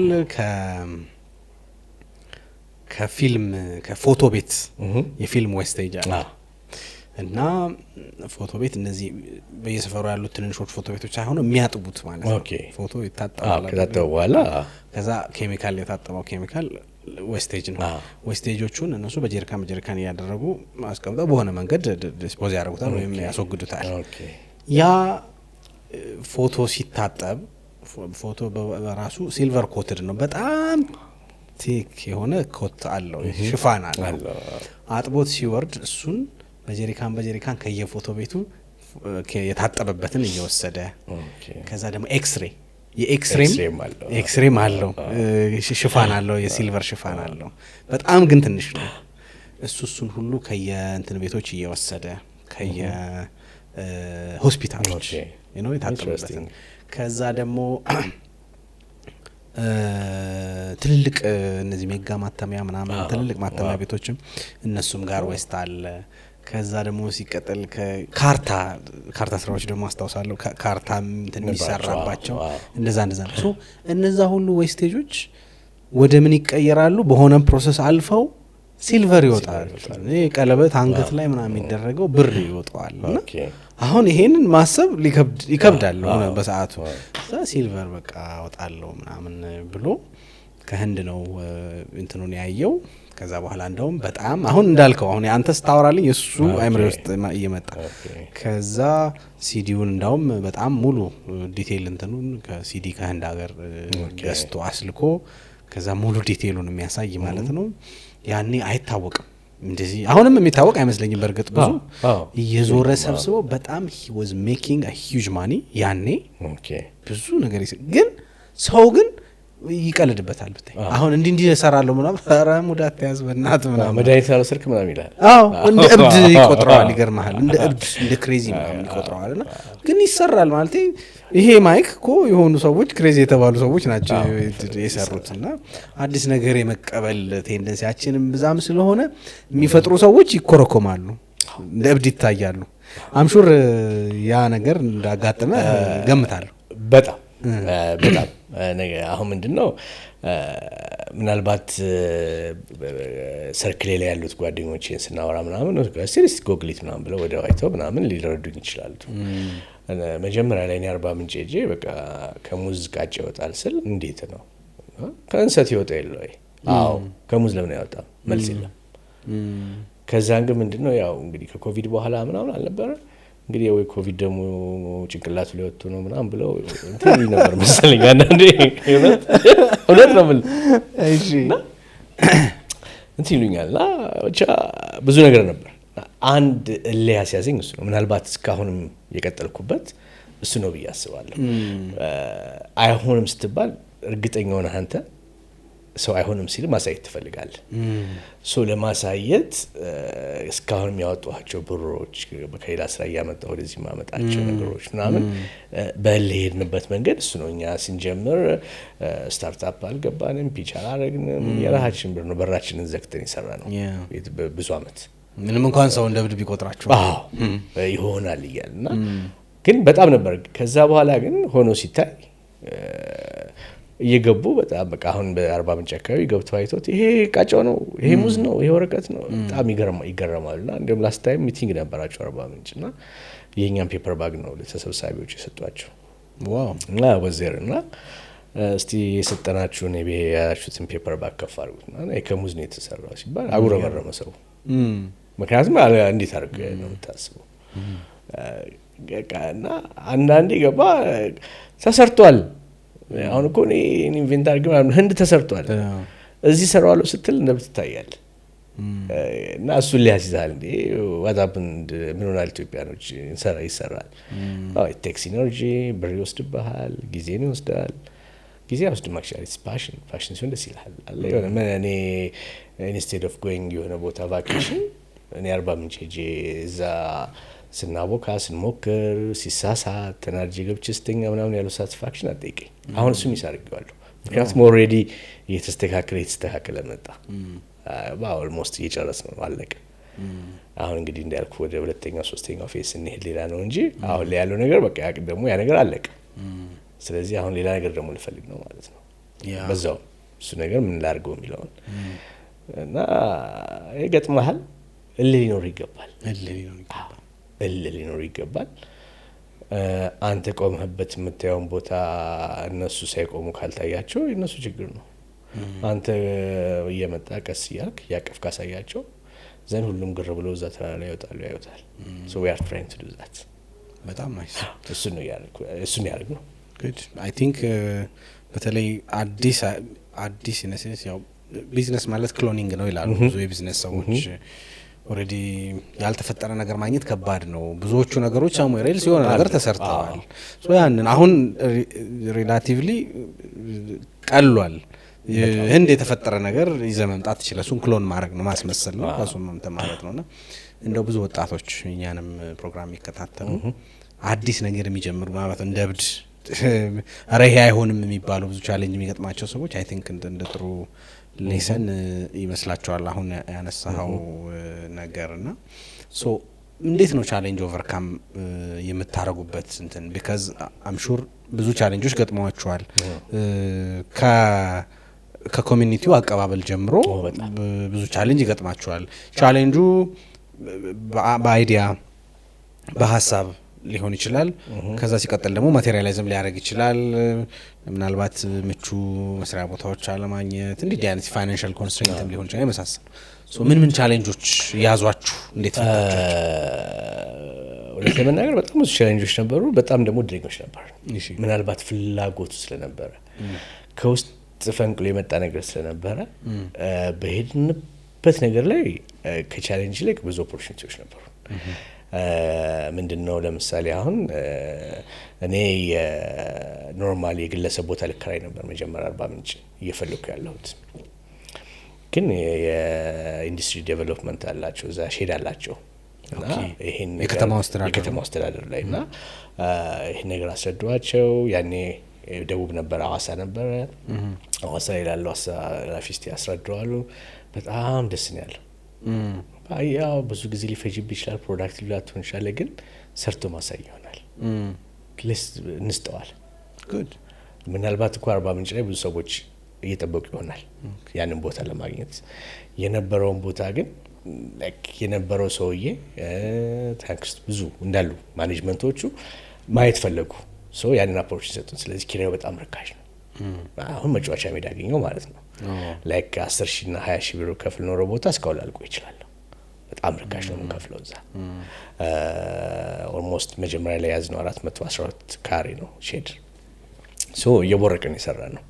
ከፊልም ከፎቶ ቤት የፊልም ዌስቴጅ አለ እና ፎቶ ቤት እነዚህ በየሰፈሩ ያሉት ትንንሾች ፎቶ ቤቶች ሳይሆኑ የሚያጥቡት ማለት ነው። ፎቶ ይታጠባል። ከታጠበ በኋላ ከዛ ኬሚካል የታጠበው ኬሚካል ዌስቴጅ ነው። ዌስቴጆቹን እነሱ በጀሪካን እያደረጉ አስቀምጠው በሆነ መንገድ ዲስፖዝ ያደርጉታል ወይም ያስወግዱታል። ያ ፎቶ ሲታጠብ ፎቶ በራሱ ሲልቨር ኮትድ ነው። በጣም ቲክ የሆነ ኮት አለው፣ ሽፋን አለው። አጥቦት ሲወርድ እሱን በጀሪካን ከየፎቶ ቤቱ የታጠበበትን እየወሰደ ከዛ ደግሞ ኤክስሬም አለው ሽፋን አለው፣ የሲልቨር ሽፋን አለው። በጣም ግን ትንሽ ነው። እሱን ሁሉ ከየእንትን ቤቶች እየወሰደ ሆስፒታሎች ነው የታጠበበት። ከዛ ደግሞ ትልልቅ እነዚህ ሜጋ ማተሚያ ምናምን ትልልቅ ማተሚያ ቤቶችም እነሱም ጋር ዌስት አለ። ከዛ ደግሞ ሲቀጥል ካርታ ስራዎች ደግሞ አስታውሳለሁ። ካርታ እንትን የሚሰራባቸው እንደዛ ነው። እነዛ ሁሉ ዌስቴጆች ወደ ምን ይቀየራሉ? በሆነ ፕሮሰስ አልፈው ሲልቨር ይወጣል። ቀለበት አንገት ላይ ምናምን የሚደረገው ብር ይወጣዋል። እና አሁን ይሄንን ማሰብ ይከብዳል ሆነ በሰዓቱ። እዛ ሲልቨር በቃ ወጣለው ምናምን ብሎ ከህንድ ነው እንትኑን ያየው። ከዛ በኋላ እንደውም በጣም አሁን እንዳልከው አሁን አንተ ስታወራልኝ እሱ አይምሬ ውስጥ እየመጣ ከዛ ሲዲውን እንደውም በጣም ሙሉ ዲቴይል እንትኑን ከሲዲ ከህንድ ሀገር ገዝቶ አስልኮ ከዛ ሙሉ ዲቴይሉን የሚያሳይ ማለት ነው። ያኔ አይታወቅም እንደዚህ አሁንም የሚታወቅ አይመስለኝም። በርግጥ ብዙ እየዞረ ሰብስቦ በጣም he was making a huge money ያኔ ብዙ ነገር ግን ሰው ግን ይቀልድበታል ብታይ አሁን እንዲህ እሰራለሁ ምናምን ኧረ ሙዳት ተያዝ በእናት ምናምን መድኃኒት ያለው ስልክ ምናምን ይላል። እንደ እብድ ይቆጥረዋል። ይገርምሃል እንደ እብድ እንደ ክሬዚ ምናምን ይቆጥረዋልና ግን ይሰራል ማለት ይሄ ማይክ እኮ የሆኑ ሰዎች ክሬዚ የተባሉ ሰዎች ናቸው የሰሩትና አዲስ ነገር የመቀበል ቴንደንሲያችንም ብዛም ስለሆነ የሚፈጥሩ ሰዎች ይኮረኮማሉ፣ እንደ እብድ ይታያሉ። አምሹር ያ ነገር እንዳጋጠመ ገምታለሁ። በጣም አሁን ምንድነው ምናልባት ሰርክሌ ላይ ያሉት ጓደኞቼን ስናወራ ምናምን ሲሪየስ ጎግሊት ምናምን ብለው ወደ ዋይቶ ምናምን ሊረዱኝ ይችላሉ። መጀመሪያ ላይ 40 ምንጭ ሄጄ በቃ ከሙዝ ቃጭ ይወጣል ስል እንዴት ነው ከእንሰት ይወጣ የለ ወይ? አዎ ከሙዝ ለምን ያወጣ መልስ የለም። ከዛን ግን ምንድነው ያው እንግዲህ ከኮቪድ በኋላ ምናምን አልነበረ እንግዲህ ወይ ኮቪድ ደግሞ ጭንቅላቱ ላይ ወጥቶ ነው ምናምን ብለው እንትን ነበር መሰለኝ አንዳንዴ እውነት ነው ማለት እሺ እንትን ይሉኛልና ብቻ ብዙ ነገር ነበር። አንድ እልህ ያዘኝ እሱ ነው። ምናልባት እስካሁንም የቀጠልኩበት እሱ ነው ብዬ አስባለሁ። አይሆንም ስትባል እርግጠኛ ሆነህ አንተ ሰው አይሆንም ሲል ማሳየት ትፈልጋለህ። ሶ ለማሳየት እስካሁንም ያወጣኋቸው ብሮች በከሌላ ስራ ያመጣው ወደዚህ ማመጣቸው ነገሮች ምናምን በለሄድንበት መንገድ እሱ ነው። እኛ ስንጀምር ስታርታፕ አልገባንም፣ ፒች አላረግንም። የራሳችን ብር ነው በራችንን ዘግተን ይሰራነው ብዙ አመት ምንም እንኳን ሰው እንደ እብድ ቢቆጥራቸው ይሆናል እያልና ግን በጣም ነበር። ከዛ በኋላ ግን ሆኖ ሲታይ እየገቡ በጣም በቃ አሁን በአርባ ምንጭ አካባቢ ገብተው አይቶት ይሄ ቃጫው ነው፣ ይሄ ሙዝ ነው፣ ይሄ ወረቀት ነው በጣም ይገረማሉና እንዲሁም ላስት ታይም ሚቲንግ ነበራቸው አርባ ምንጭና የኛም ፔፐር ባግ ነው ለተሰብሳቢዎች የሰጧቸው። ዋው እና ወዘርና እስቲ የሰጠናችሁን ያላችሁትን ፔፐር ባግ ከፍ አድርጉትና ከሙዝ ነው የተሰራው ሲባል አጉረመረመ ሰው። ምክንያቱም እንዴት አድርገህ ነው የምታስበው? እና አንዳንዴ ገባ ተሰርቷል። አሁን እኮ እኔ ኢንቨንት አድርገው ህንድ ተሰርቷል እዚህ ሰራዋለሁ ስትል እንደምትታያል እና እሱ ሊያስይዛል እንዴ ዋዛብን ምን ሆናል ኢትዮጵያኖች ይሰራል። ቴክስ ኢነርጂ ብር ይወስድብሃል፣ ጊዜን ይወስዳል። ጊዜ ወስድ ማክሻሊ ፋሽን ሲሆን ደስ ይላል አለ የሆነ እኔ ኢንስቴድ ኦፍ ጎይንግ የሆነ ቦታ ቫኬሽን እኔ አርባ ምንጭ ሄጄ እዛ ስናቦካ ስንሞክር ሲሳሳት ተናርጂ ገብቼ ስተኛ ምናምን ያለው ሳቲስፋክሽን አጠይቀኝ። አሁን እሱም ይሳርገዋለሁ ምክንያቱም ኦልሬዲ የተስተካከለ መጣ። ኦልሞስት እየጨረስ ነው አለቀ። አሁን እንግዲህ እንዳልኩ ወደ ሁለተኛው ሶስተኛው ፌስ እንሄድ ሌላ ነው እንጂ አሁን ላይ ያለው ነገር በቃ ደግሞ ያ ነገር አለቀ። ስለዚህ አሁን ሌላ ነገር ደግሞ ልፈልግ ነው ማለት ነው። በዛው እሱ ነገር ምን ላድርገው የሚለውን እና ይገጥማል። ሊኖር ይገባል። አንተ ቆመህበት የምታየውን ቦታ እነሱ ሳይቆሙ ካልታያቸው የነሱ ችግር ነው። አንተ እየመጣ ቀስ እያልክ ያቀፍ ካሳያቸው ዘን ሁሉም ግር ብሎ እዛ ተራራ ላይ ያዩታል። so we are trying to do that። በጣም ናይስ። እሱን ያደርግ ነው። good I think በተለይ አዲስ ኢነሴንስ ያው ቢዝነስ ማለት ክሎኒንግ ነው ይላሉ ብዙ የቢዝነስ ሰዎች። ኦሬዲ ያልተፈጠረ ነገር ማግኘት ከባድ ነው። ብዙዎቹ ነገሮች ሳሙኤል ኤልስ የሆነ ነገር ተሰርተዋል። ሶ ያንን አሁን ሪላቲቭሊ ቀሏል። ህንድ የተፈጠረ ነገር ይዘህ መምጣት ይችላል። እሱን ክሎን ማድረግ ነው ማስመሰል ነው እሱን እንትን ማለት ነውና እንደው ብዙ ወጣቶች እኛንም ፕሮግራም ይከታተሉ አዲስ ነገር የሚጀምሩ ማለት እንደ እብድ አረ ይሄ አይሆንም የሚባሉ ብዙ ቻሌንጅ የሚገጥማቸው ሰዎች አይ ቲንክ እንደ ጥሩ ሌሰን ይመስላችኋል አሁን ያነሳው ነገርና ሶ እንዴት ነው ቻሌንጅ ኦቨርካም የምታረጉበት እንትን because I'm sure ብዙ ቻሌንጆች ገጥመዋችኋል ከኮሚኒቲው አቀባበል ጀምሮ ብዙ ቻሌንጅ ይገጥማችኋል። ቻሌንጁ በአይዲያ በሐሳብ ሊሆን ይችላል። ከዛ ሲቀጥል ደግሞ ማቴሪያላይዝም ሊያደርግ ይችላል። ምናልባት ምቹ መስሪያ ቦታዎች አለማግኘት እንዲህ አይነት ፋይናንሻል ኮንስትሬንትም ሊሆን ይችላል መሳሰል። ሶ ምን ቻሌንጆች ያዟችሁ እንዴት ፈታችሁ? ወደ ለመናገር በጣም ብዙ ቻሌንጆች ነበሩ። በጣም ደግሞ ድሪጎች ነበር። ምናልባት ፍላጎቱ ስለነበረ ከውስጥ ፈንቅሎ የመጣ ነገር ስለነበረ በሄድንበት ነገር ላይ ከቻሌንጅ ላይ ብዙ ኦፖርቹኒቲዎች ነበሩ። ምንድነው ለምሳሌ አሁን እኔ ኖርማሊ የግለሰብ ቦታ ልከራይ ነበር መጀመሪያ አርባ ምንጭ እየፈለኩ ያለሁት። ግን የኢንዱስትሪ ዴቨሎፕመንት አላቸው እዛ ሼድ አላቸው እና ይሄን የከተማው አስተዳደር ላይና ይሄን ነገር አስረዷቸው። ያኔ ደቡብ ነበር አዋሳ ነበር አዋሳ ይላል አዋሳ ላፊስቲ አስረዷሉ። በጣም ደስ ነው ያለው። ያው ብዙ ጊዜ ሊፈጅብ ይችላል ፕሮዳክቲቭ ላትሆን ይችላል ግን ሰርቶ ማሳይ ይሆናል ክሊስ እንስተዋል። ጉድ ምናልባት እኮ አርባ ምንጭ ላይ ብዙ ሰዎች እየጠበቁ ይሆናል ያንን ቦታ ለማግኘት የነበረውን ቦታ ግን ላይክ የነበረው ሰውዬ ታንክስ ብዙ እንዳሉ ማኔጅመንቶቹ ማየት ፈለጉ። ሶ ያንን አፕሮች ሰጡን። ስለዚህ ኪራዩ በጣም ርካሽ ነው። አሁን መጫወቻ ሜዳ ያገኘው ማለት ነው። ላይክ 10,000 እና 20,000 ብር ከፍል ኖሮ ቦታ እስካሁን ላልቆ ይችላል። በጣም ርካሽ ነው የምንከፍለው እዛ። ኦልሞስት መጀመሪያ ላይ ያዝነው 412 ካሬ ነው ሼድ። ሶ እየቦረቀን የሰራ ነው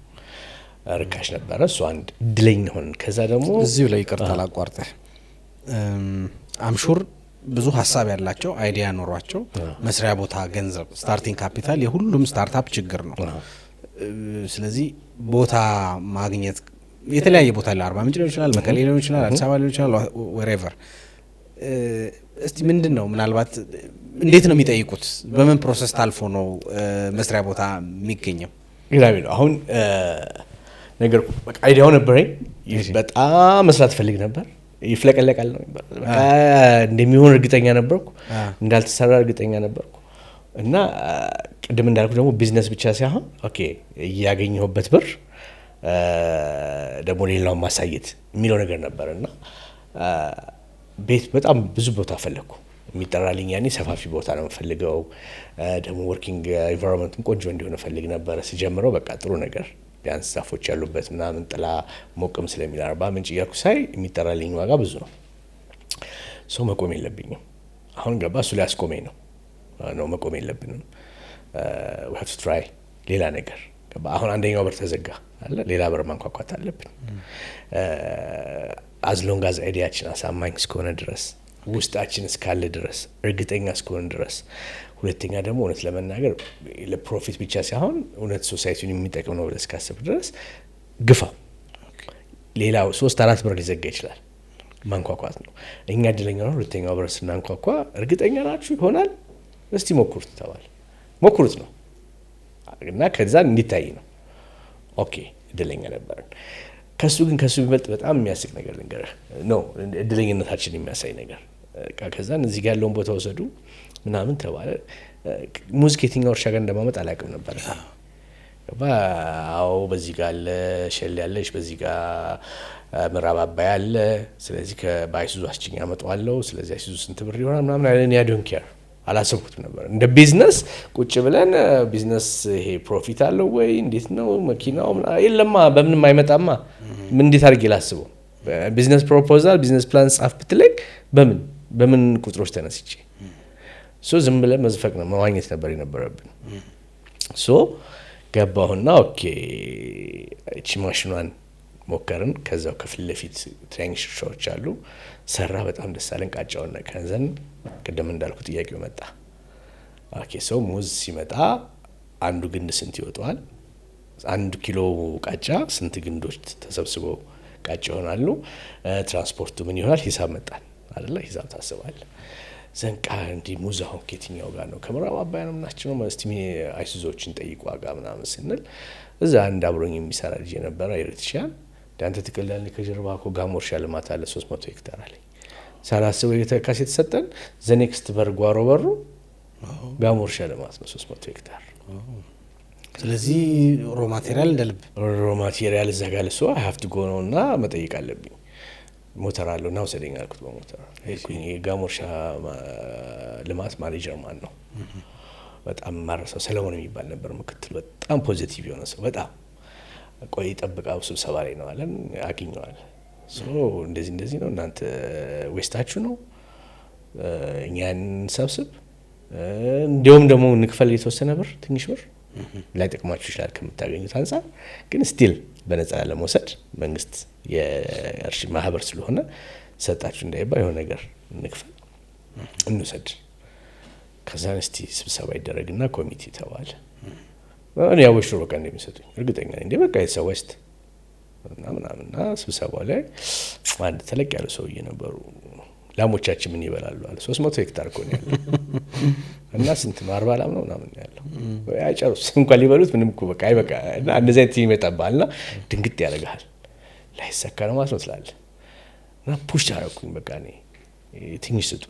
ርካሽ ነበረ። እሱ አንድ ድለኝ ሆነ። ከዛ ደግሞ እዚሁ ላይ ይቅርታ ላቋርጠህ አምሹር ብዙ ሀሳብ ያላቸው አይዲያ ኖሯቸው መስሪያ ቦታ ገንዘብ ስታርቲንግ ካፒታል የሁሉም ስታርታፕ ችግር ነው። ስለዚህ ቦታ ማግኘት የተለያየ ቦታ ላይ አርባ ምንጭ ሊሆን ይችላል፣ መቀሌ ሊሆን ይችላል፣ አዲስ አበባ ሊሆን ይችላል wherever እስቲ ምንድነው ምናልባት እንዴት ነው የሚጠይቁት? በምን ፕሮሰስ ታልፎ ነው መስሪያ ቦታ የሚገኘው? ግላቢ ነው አሁን ነገር በቃ አይዲያው ነበረኝ በጣም መስራት ፈልግ ነበር ይፍለቀለቃል ነው የሚባለው። በቃ እንደሚሆን እርግጠኛ ነበርኩ፣ እንዳልተሰራ እርግጠኛ ነበርኩ። እና ቅድም እንዳልኩ ደግሞ ቢዝነስ ብቻ ሳይሆን ኦኬ እያገኘሁበት ብር ደግሞ ሌላውን ማሳየት የሚለው ነገር ነበር። እና ቤት በጣም ብዙ ቦታ ፈለግኩ። የሚጠራልኝ ያኔ ሰፋፊ ቦታ ነው የምፈልገው። ደግሞ ወርኪንግ ኢንቫይሮንመንቱም ቆንጆ እንዲሆን እፈልግ ነበረ። ሲጀምረው በቃ ጥሩ ነገር ቢያንስ ዛፎች ያሉበት ምናምን ጥላ ሞቅም ስለሚል 40 ምንጭ እያልኩ ሳይ የሚጠራልኝ ዋጋ ብዙ ነው። ሰው መቆም የለብኝም አሁን ገባ እሱ ላይ አስቆመኝ ነው መቆም የለብንም we have to try ሌላ ነገር ገባ። አሁን አንደኛው በር ተዘጋ አለ ሌላ በር ማንኳኳት አለብን። as long as አይዲያችን አሳማኝ እስከሆነ ድረስ ውስጣችን እስካለ ድረስ እርግጠኛ እስከሆነ ድረስ፣ ሁለተኛ ደግሞ እውነት ለመናገር ለፕሮፊት ብቻ ሳይሆን እውነት ሶሳይቲውን የሚጠቅም ነው ብለህ እስካሰብ ድረስ ግፋ። ሌላው 3-4 በር ሊዘጋ ይችላል፣ ማንኳኳት ነው። እኛ እድለኛ ነው ሁለተኛው በር ስናንኳኳ እርግጠኛ ናችሁ ይሆናል እስቲ ሞክሩት ተባለ። ሞክሩት ነው እና ከዛ እንዲታይ ነው። ኦኬ እድለኛ ነበርን። ከሱ ቢበልጥ በጣም የሚያስቅ ነገር ልንገርህ ነው እድለኝነታችን የሚያሳይ ነገር። ከዛን እዚህ ጋር ያለውን ቦታ ወሰዱ ምናምን ተባለ። ሙዚቃ የትኛው እርሻ ጋር እንደማመጥ አላውቅም ነበር። አዎ በዚህ ጋር አለ ሸል ያለሽ፣ በዚህ ጋር ምዕራብ አባይ አለ። ስለዚህ በአይሱዙ አስጭኝ አመጣዋለሁ። ስለዚህ አይሱዙ ስንት ብር ይሆናል ምናምን አይደል? ያ ዶንት ኬር አላሰብኩትም ነበር። እንደ ቢዝነስ ቁጭ ብለን ቢዝነስ ይሄ ፕሮፊት አለው ወይ እንዴት ነው መኪናው የለማ በምንም አይመጣማ። ምን እንዴት አድርጌ ላስበው? ቢዝነስ ፕሮፖዛል ቢዝነስ ፕላን ጻፍ ብትለኝ በምን ቁጥሮች ተነስቼ ዝም ብለን መዝፈቅ ነው መዋኘት ነበር የነበረብን። ገባሁና ኦኬ እቺ ማሽኗን ሞከርን። ከዛው ከፊት ለፊት ትሬኒንግ ሾዎች አሉ ሰራ። በጣም ደስ አለን። ቃጫውን ከዘን ቅድም እንዳልኩ ጥያቄው መጣ። ኦኬ ሙዝ ሲመጣ አንዱ ግንድ ስንት ይወጣዋል? 1 ኪሎ ቃጫ ስንት ግንዶች ተሰብስበው ቃጫ ይሆናሉ? ትራንስፖርቱ ምን ይሆናል? ሂሳብ መጣን አይደለ? ሂሳብ ታስባል። ዘንቃ እንዲ ሙዝ አሁን ከየትኛው ጋር ነው? ከምዕራብ አባይ ነው ምናችን ነው ማለት አይሱዞችን ጠይቁ ዋጋ ምናምን ስንል እዛ አንድ አብሮኝ የሚሰራ ልጅ የነበረ ኤሌክትሪሻን ዳንተ ተከላል ከጀርባ እኮ ጋሞርሻ ልማት አለ 300 ሄክታር አለኝ። ሳላስበው የተካስ የተሰጠን ዘኔክስት በርጓሮ በሩ ጋሞርሻ ልማት ነው 300 ሄክታር። ስለዚህ ሮ ማቴሪያል እዛ ጋር ለሰው አይ ሃቭ ቱ ጎ ነውና መጠየቅ አለብኝ። ሞተር አለውና ወሰደኝ አልኩት። በሞተር ጋሞርሻ ልማት ማኔጀር ማን ነው በጣም ማረሰው ሰለሞን የሚባል ነበር ምክትል። በጣም ፖዚቲቭ የሆነ ሰው በጣም ቆይ ጠብቃው ስብሰባ ላይ ነው አለን። አግኝዋል እንደዚህ ነው እናንተ ዌስታችሁ ነው እኛን ሰብስብ እንዲያውም ደግሞ እንክፈል የተወሰነ ብር ትንሽ ብር ላይ ጥቅማችሁ ይችላል ከምታገኙት አንፃር ግን ስቲል በነፃ ለመውሰድ መንግስት የእርሻ ማህበር ስለሆነ ሰጣችሁ እንዳይባል የሆነ ነገር እንክፈል እንውሰድ። ከዛ እስቲ ስብሰባ ይደረግና ኮሚቴ ተባለ። እኔ ያወሽሮ በቃ እንደሚሰጡኝ እርግጠኛ ነኝ። በቃ የተሰወስት ምናምንና ስብሰባው ላይ አንድ ተለቅ ያለ ሰውዬ ነበሩ። ላሞቻችን ምን ይበላሉ አለ። 300 ሄክታር እኮ ነው ያለው እና ስንት ነው 40 ላም ነው ምናምን ያለው። አይጨርስ እንኳን ሊበሉት ምንም እኮ በቃ አይበቃ እና እንደዚህ አይነት ይመጣባልና ድንግጥ ያደርጋል። ላይሰካ ነው ማለት ነው ትላለህ። እና ፑሽ አደረኩኝ በቃ እኔ ትንሽ ስጡ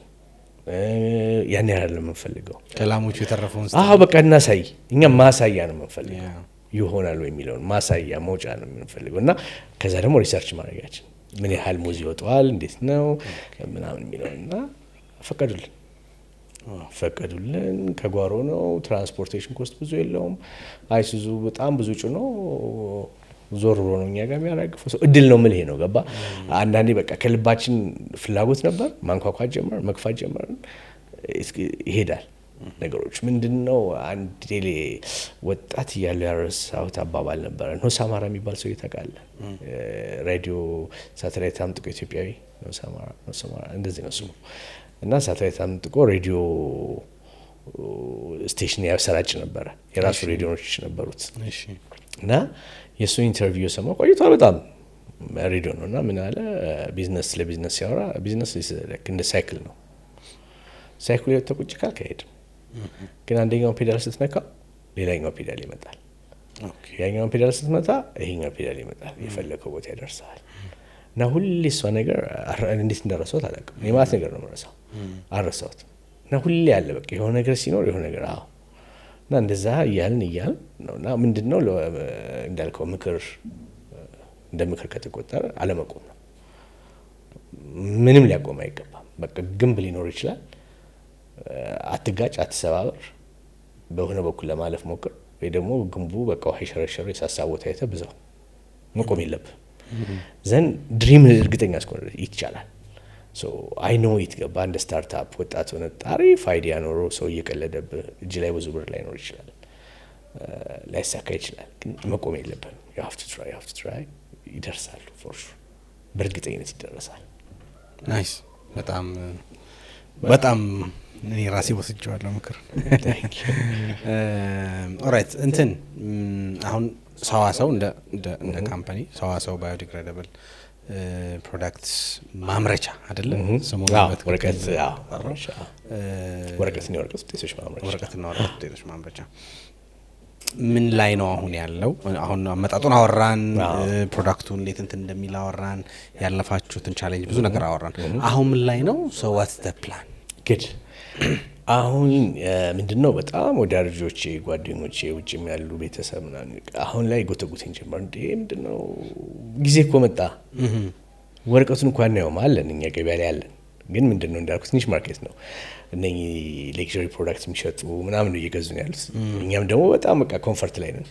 ያን ያህል ነው የምንፈልገው ከላሞቹ የተረፈውን በቃ እናሳይ። እኛ ማሳያ ነው የምንፈልገው ይሆናል ወይ የሚለውን ማሳያ መውጫ ነው የምንፈልገው። እና ከዛ ደግሞ ሪሰርች ማድረጋችን ምን ያህል ሙዝ ይወጣዋል እንዴት ነው ምናምን የሚለውና ፈቀዱልን። ከጓሮ ነው ትራንስፖርቴሽን ኮስት ብዙ የለውም። አይሱዙ በጣም ብዙ ጭኖ ዞር ብሎ ነው እኛ ጋር የሚያራግፈው ሰው እድል ነው የምልህ ነው ገባ። አንዳንዴ በቃ ከልባችን ፍላጎት ነበር ማንኳኳት ጀመር መግፋት ጀመር ይሄዳል ነገሮች ምንድነው። አንድ ዴሌ ወጣት እያለ ያረሳሁት አባባል ነበር። ነው ሳማራ የሚባል ሰው ይተቃለ ሬዲዮ ሳተላይት አምጥቆ ኢትዮጵያዊ ነው ሳማራ እንደዚህ ነው ስሙ። እና ሳተላይት አምጥቆ ሬዲዮ ስቴሽን ያሰራጭ ነበር። የራሱ ሬዲዮኖች ነበሩት። እና የሱ ኢንተርቪው ሰማሁ ቆይቷል በጣም ሬዲዮ ነውና ምን አለ ቢዝነስ ለቢዝነስ ያወራ ቢዝነስ እንደ ሳይክል ነው። ሳይክል ተቁጭ ካልከሄድ ግን አንደኛው ፔዳል ስትነካ ሌላኛው ፔዳል ይመጣል። ያኛው ፔዳል ስትመታ ይሄኛው ፔዳል ይመጣል። የፈለከው ቦታ ያደርሳል። እና ሁሌ እሷ ነገር እንዴት እንደረሳሁት አላውቅም። የማት ነገር ነው የምረሳው አልረሳሁትም። እና ሁሌ ያለ በቃ የሆነ ነገር ሲኖር የሆነ ነገር እና እንደዛ እያልን ነው። እና ምንድነው እንዳልከው ምክር እንደ ምክር ከተቆጠረ አለመቆም ነው። ምንም ሊያቆም አይገባም። በቃ ግንብ ሊኖር ይችላል። አትጋጭ፣ አትሰባበር፣ በሆነ በኩል ለማለፍ ሞክር። ወይ ደግሞ ግንቡ በቃ ውሃ የሸረሸረ የሳሳ ቦታ አይተህ ብዛው መቆም የለብህ። ዘን ድሪም እርግጠኛ እስከሆነ ይቻላል። አይ ኖ ይትገባ እንደ ስታርታፕ ወጣት ሆነ አሪፍ አይዲያ ኖሮ ሰው እየቀለደብህ እጅ ላይ ብዙ ብር ላይኖር ይችላል፣ ላይሳካ ይችላል። ግን መቆም የለብህም። you have to try ይደርሳሉ። ፎር ሹር በእርግጠኝነት ይደረሳል። ናይስ። በጣም እኔ ራሴ ወስጄዋለሁ ምክር። ኦራይት እንትን አሁን ሰዋሰው እንደ ካምፓኒ ሰዋሰው ባዮዲግሬደብል ፕሮዳክትስ ማምረቻ አይደለ? ሰሞኑን ወረቀት ወረቀትና ወረቀት ውጤቶች ማምረቻ ምን ላይ ነው አሁን ያለው? አሁን አመጣጡን አወራን፣ ፕሮዳክቱን እንዴት እንትን እንደሚል አወራን፣ ያለፋችሁትን ቻሌንጅ ብዙ ነገር አወራን። አሁን ምን ላይ ነው? ሶ ዋትስ ዘ ፕላን? ግድ አሁን ምንድነው በጣም ወዳጆቼ ጓደኞቼ ውጭም ያሉ ቤተሰብ ምናምን አሁን ላይ ጎተጉተኝ ጀመር። እንዴ ምንድነው ጊዜ እኮ መጣ፣ ወረቀቱን እንኳን ነው ማለን እኛ ገበያ ላይ ያለን። ግን ምንድነው እንዳልኩት ኒሽ ማርኬት ነው። እነኚህ ሌክዠሪ ፕሮዳክት የሚሸጡ ምናምን ነው እየገዙ ነው ያሉት። እኛም ደግሞ በጣም በቃ ኮምፈርት ላይ ነን።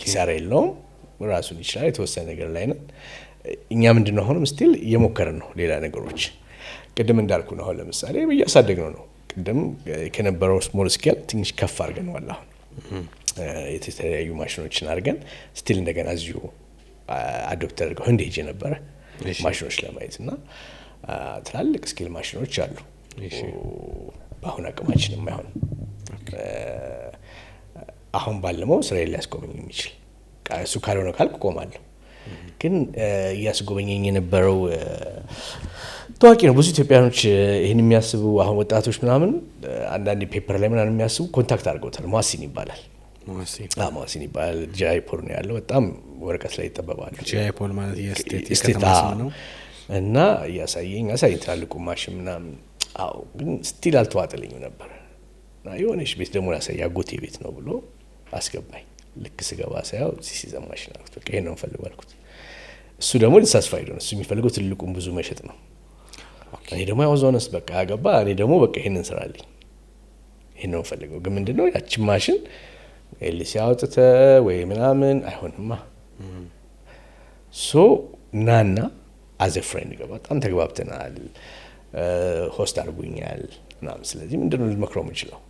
ኪሳራ የለውም፣ ራሱን ይችላል። የተወሰነ ነገር ላይ ነን እኛ። ምንድነው አሁንም ስቲል እየሞከርን ነው ሌላ ነገሮች። ቅድም እንዳልኩ ነው አሁን ለምሳሌ እያሳደግነው ነው። ቅድም ከነበረው ስሞል ስኬል ትንሽ ከፍ አድርገነዋል። አሁን የተለያዩ ማሽኖችን አድርገን ስቲል እንደገና እዚሁ አዶፕት አድርገው እንደ ሄጄ ነበረ ማሽኖች ለማየት እና ትላልቅ ስኬል ማሽኖች አሉ። በአሁን አቅማችንም አይሆን አሁን ባለመው እስራኤል ሊያስጎበኝ የሚችል እሱ ካልሆነ ካልኩ ቆማለሁ። ግን እያስጎበኘኝ የነበረው ታዋቂ ነው። ብዙ ኢትዮጵያኖች ይህን የሚያስቡ አሁን ወጣቶች ምናምን አንዳንድ ፔፐር ላይ ምናምን የሚያስቡ ኮንታክት አድርገውታል። ሟሲን ይባላል። ሟሲን ይባላል። ጃይፖል ነው ያለው። በጣም ወረቀት ላይ ይጠበባሉ። ጃይፖል ማለት የስቴት ነው። እና አሳየኝ ትላልቁ ማሽን ምናምን። አዎ ግን ስቲል አልተዋጠልኝም ነበር። የሆነች ቤት ደግሞ ያሳይ አጎቴ ቤት ነው ብሎ አስገባኝ። ልክ ስገባ ሳያው ሲሲዘ ማሽን አልኩት። በቃ ይሄን ነው ፈልገው አልኩት። እሱ ደግሞ ዲሳስፋይድ ነው። እሱ የሚፈልገው ትልቁን ብዙ መሸጥ ነው። እኔ ደግሞ ያው ዞነስ በቃ አገባ። እኔ ደግሞ በቃ ይሄን እንሰራልኝ፣ ይሄን ነው ፈልገው። ግን ምንድነው ያቺ ማሽን ኤልሲ አውጥተ ወይ ምናምን አይሆንማ። ናና አዘ ፍሬንድ ገባ። በጣም ተግባብተናል። ሆስት አድርጉኛል ምናምን። ስለዚህ ምንድነው ልመክረው የምችለው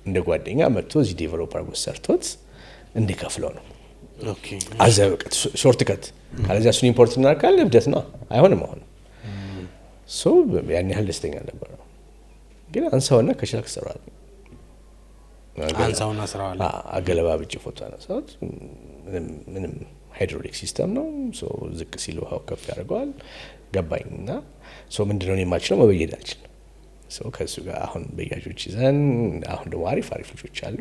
እንደ ጓደኛ መጥቶ እዚህ ዴቨሎፕ አድርጎ ሰርቶት እንዲከፍለው ነው። ኦኬ አዘ በቃ ሾርት ከት። ካለዚያ እሱን ኢምፖርት እናርካል። እብደት ነው፣ አይሆንም። አሁን ያን ያህል ደስተኛ ነበር። ግን አንሳውና ከቻልክ ሰራል። አንሳውና ስራዋል። አገለባ ብጭ ፎቶ አነሳሁት። ምንም ሃይድሮሊክ ሲስተም ነው። ዝቅ ሲል ውሃው ከፍ ያደርገዋል። ገባኝና ምንድነው የማልችለው መበየድ አልችልም። ከሱ ጋር አሁን በያጆች ይዘን አሁን ደግሞ አሪፍ ልጆች አሉ።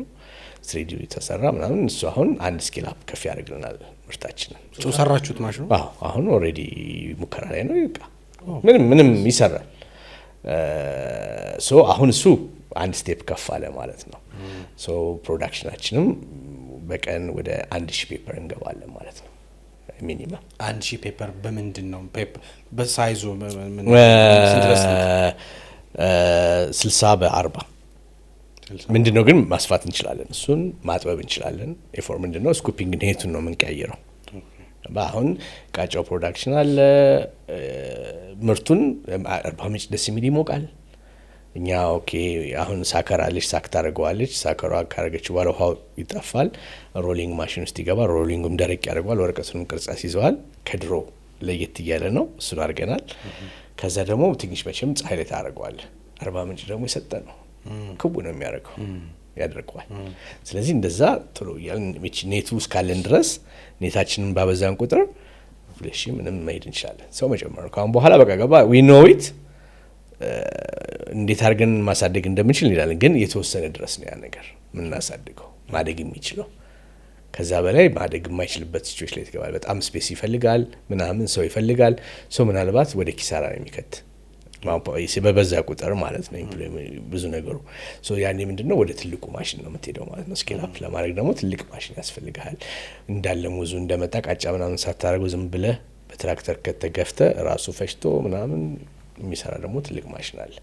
ስሪዲ ተሰራ ምናምን። እሱ አሁን አንድ ስኬል አፕ ከፍ ያደርግልናል ምርታችንን። ሰራችሁት ማሽኑ? አሁን ኦልሬዲ ሙከራ ላይ ነው። ይቃ ምንም ይሰራል። አሁን እሱ አንድ ስቴፕ ከፍ አለ ማለት ነው። ፕሮዳክሽናችንም በቀን ወደ 1000 ፔፐር እንገባለን ማለት ነው። ሚኒመም 1000 ፔፐር። በምንድን ነው በሳይዙ? 60 በ40 ምንድነው ግን ማስፋት እንችላለን። እሱን ማጥበብ እንችላለን። ኤፎር ምንድነው ስኩፒንግ ኔቱን ነው የምንቀያየረው። አሁን ቃጫው ፕሮዳክሽን አለ። ምርቱን 40 ምንጭ ደስ የሚል ይሞቃል። እኛ ኦኬ አሁን ሳከራለች ሳክ ታደርገዋለች። ሳከሯ ካረገች በኋላ ውሃው ይጠፋል። ሮሊንግ ማሽን ውስጥ ይገባል። ሮሊንጉም ደረቅ ያደርገዋል። ወረቀቱንም ቅርጽ ይዘዋል። ከድሮ ለየት እያለ ነው። እሱን አድርገናል። ከዛ ደግሞ ትንሽ መቼም ፀሐይ ላይ ታደርገዋል። 40 ምንጭ ደግሞ የሰጠ ነው። ክቡ ነው የሚያደርገው፣ ያደርገዋል። ስለዚህ እንደዛ ቶሎ እያልን ኔቱ እስካለን ድረስ ኔታችንን ባበዛን ቁጥር ፍሌሽ ምንም መሄድ እንችላለን። ሰው መጨመር ከአሁን በኋላ በቃ ገባ ዊ ኖ ኢት እንዴት አድርገን ማሳደግ እንደምንችል እንላለን። ግን የተወሰነ ድረስ ነው ያ ነገር የምናሳድገው ማደግ የሚችለው። ከዛ በላይ ማደግ የማይችልበት ሲቹዌሽን ላይ ትገባል። በጣም ስፔስ ይፈልጋል፣ ምናምን ሰው ይፈልጋል። ሰው ምናልባት ወደ ኪሳራ ነው የሚከት በበዛ ቁጥር ማለት ነው ብዙ ነገሩ። ያኔ ምንድነው ወደ ትልቁ ማሽን ነው የምትሄደው ማለት ነው። ስኬል አፕ ለማድረግ ደግሞ ትልቅ ማሽን ያስፈልጋል። እንዳለ ሙዙ እንደመጣ ቃጫ ምናምን ሳታደርገው ዝም ብለህ በትራክተር ከተገፍተ ራሱ ፈጭቶ ምናምን የሚሰራ ደግሞ ትልቅ ማሽን አለ።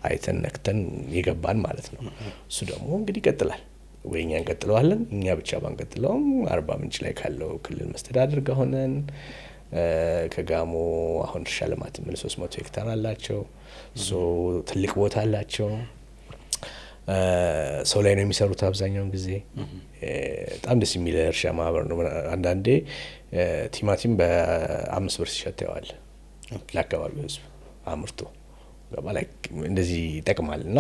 አይተን ነክተን የገባን ማለት ነው። እሱ ደግሞ እንግዲህ ይቀጥላል ወይ እኛ እንቀጥለዋለን። እኛ ብቻ ባንቀጥለውም አርባ ምንጭ ላይ ካለው ክልል መስተዳድር ጋር ሆነን ከጋሞ አሁን እርሻ ልማት ምን 300 ሄክታር አላቸው። ትልቅ ቦታ አላቸው። ሰው ላይ ነው የሚሰሩት አብዛኛውን ጊዜ። በጣም ደስ የሚል እርሻ ማህበር ነው። አንዳንዴ ቲማቲም በ5 ብር ሲሸጥ ያዋል ለአካባቢው ህዝብ አምርቶ ገባ ላይ እንደዚህ ይጠቅማል። እና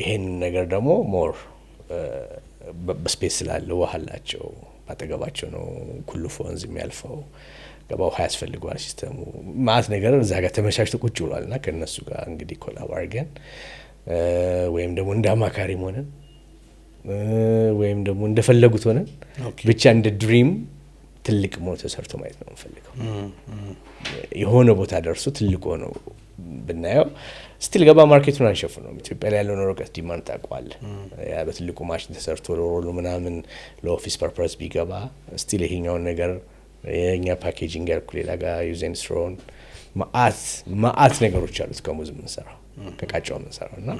ይሄን ነገር ደግሞ ሞር በስፔስ ስላለ ውሃ አላቸው፣ አጠገባቸው ነው ኩልፎ ወንዝ የሚያልፈው። ገባ ውሃ ያስፈልገዋል ሲስተሙ ማለት ነገር እዛ ጋር ተመቻችቶ ቁጭ ብሏል። እና ከነሱ ጋር እንግዲህ ኮላቦሬት አድርገን ወይም ደግሞ እንደ አማካሪም ሆነን ወይም ደግሞ እንደፈለጉት ሆነን ብቻ እንደ ድሪም ትልቅ ሞቶ ተሰርቶ ማየት ነው የምፈልገው። የሆነ ቦታ ደርሶ ትልቅ ሆኖ ብናየው ስቲል ገባ ማርኬቱን አንሸፍነው። ኢትዮጵያ ላይ ያለውን ርቀት ዲማንድ ታውቀዋለህ። ያ በትልቁ ማሽን ተሰርቶ ለሮሉ ምናምን ለኦፊስ ፐርፐስ ቢገባ ስቲል ይሄኛውን ነገር የኛ ፓኬጂንግ ያልኩ ሌላ ጋር ዩዘን ስትሮን ማአት ነገሮች አሉት ከሙዝ የምንሰራው ከቃጫው የምንሰራው እና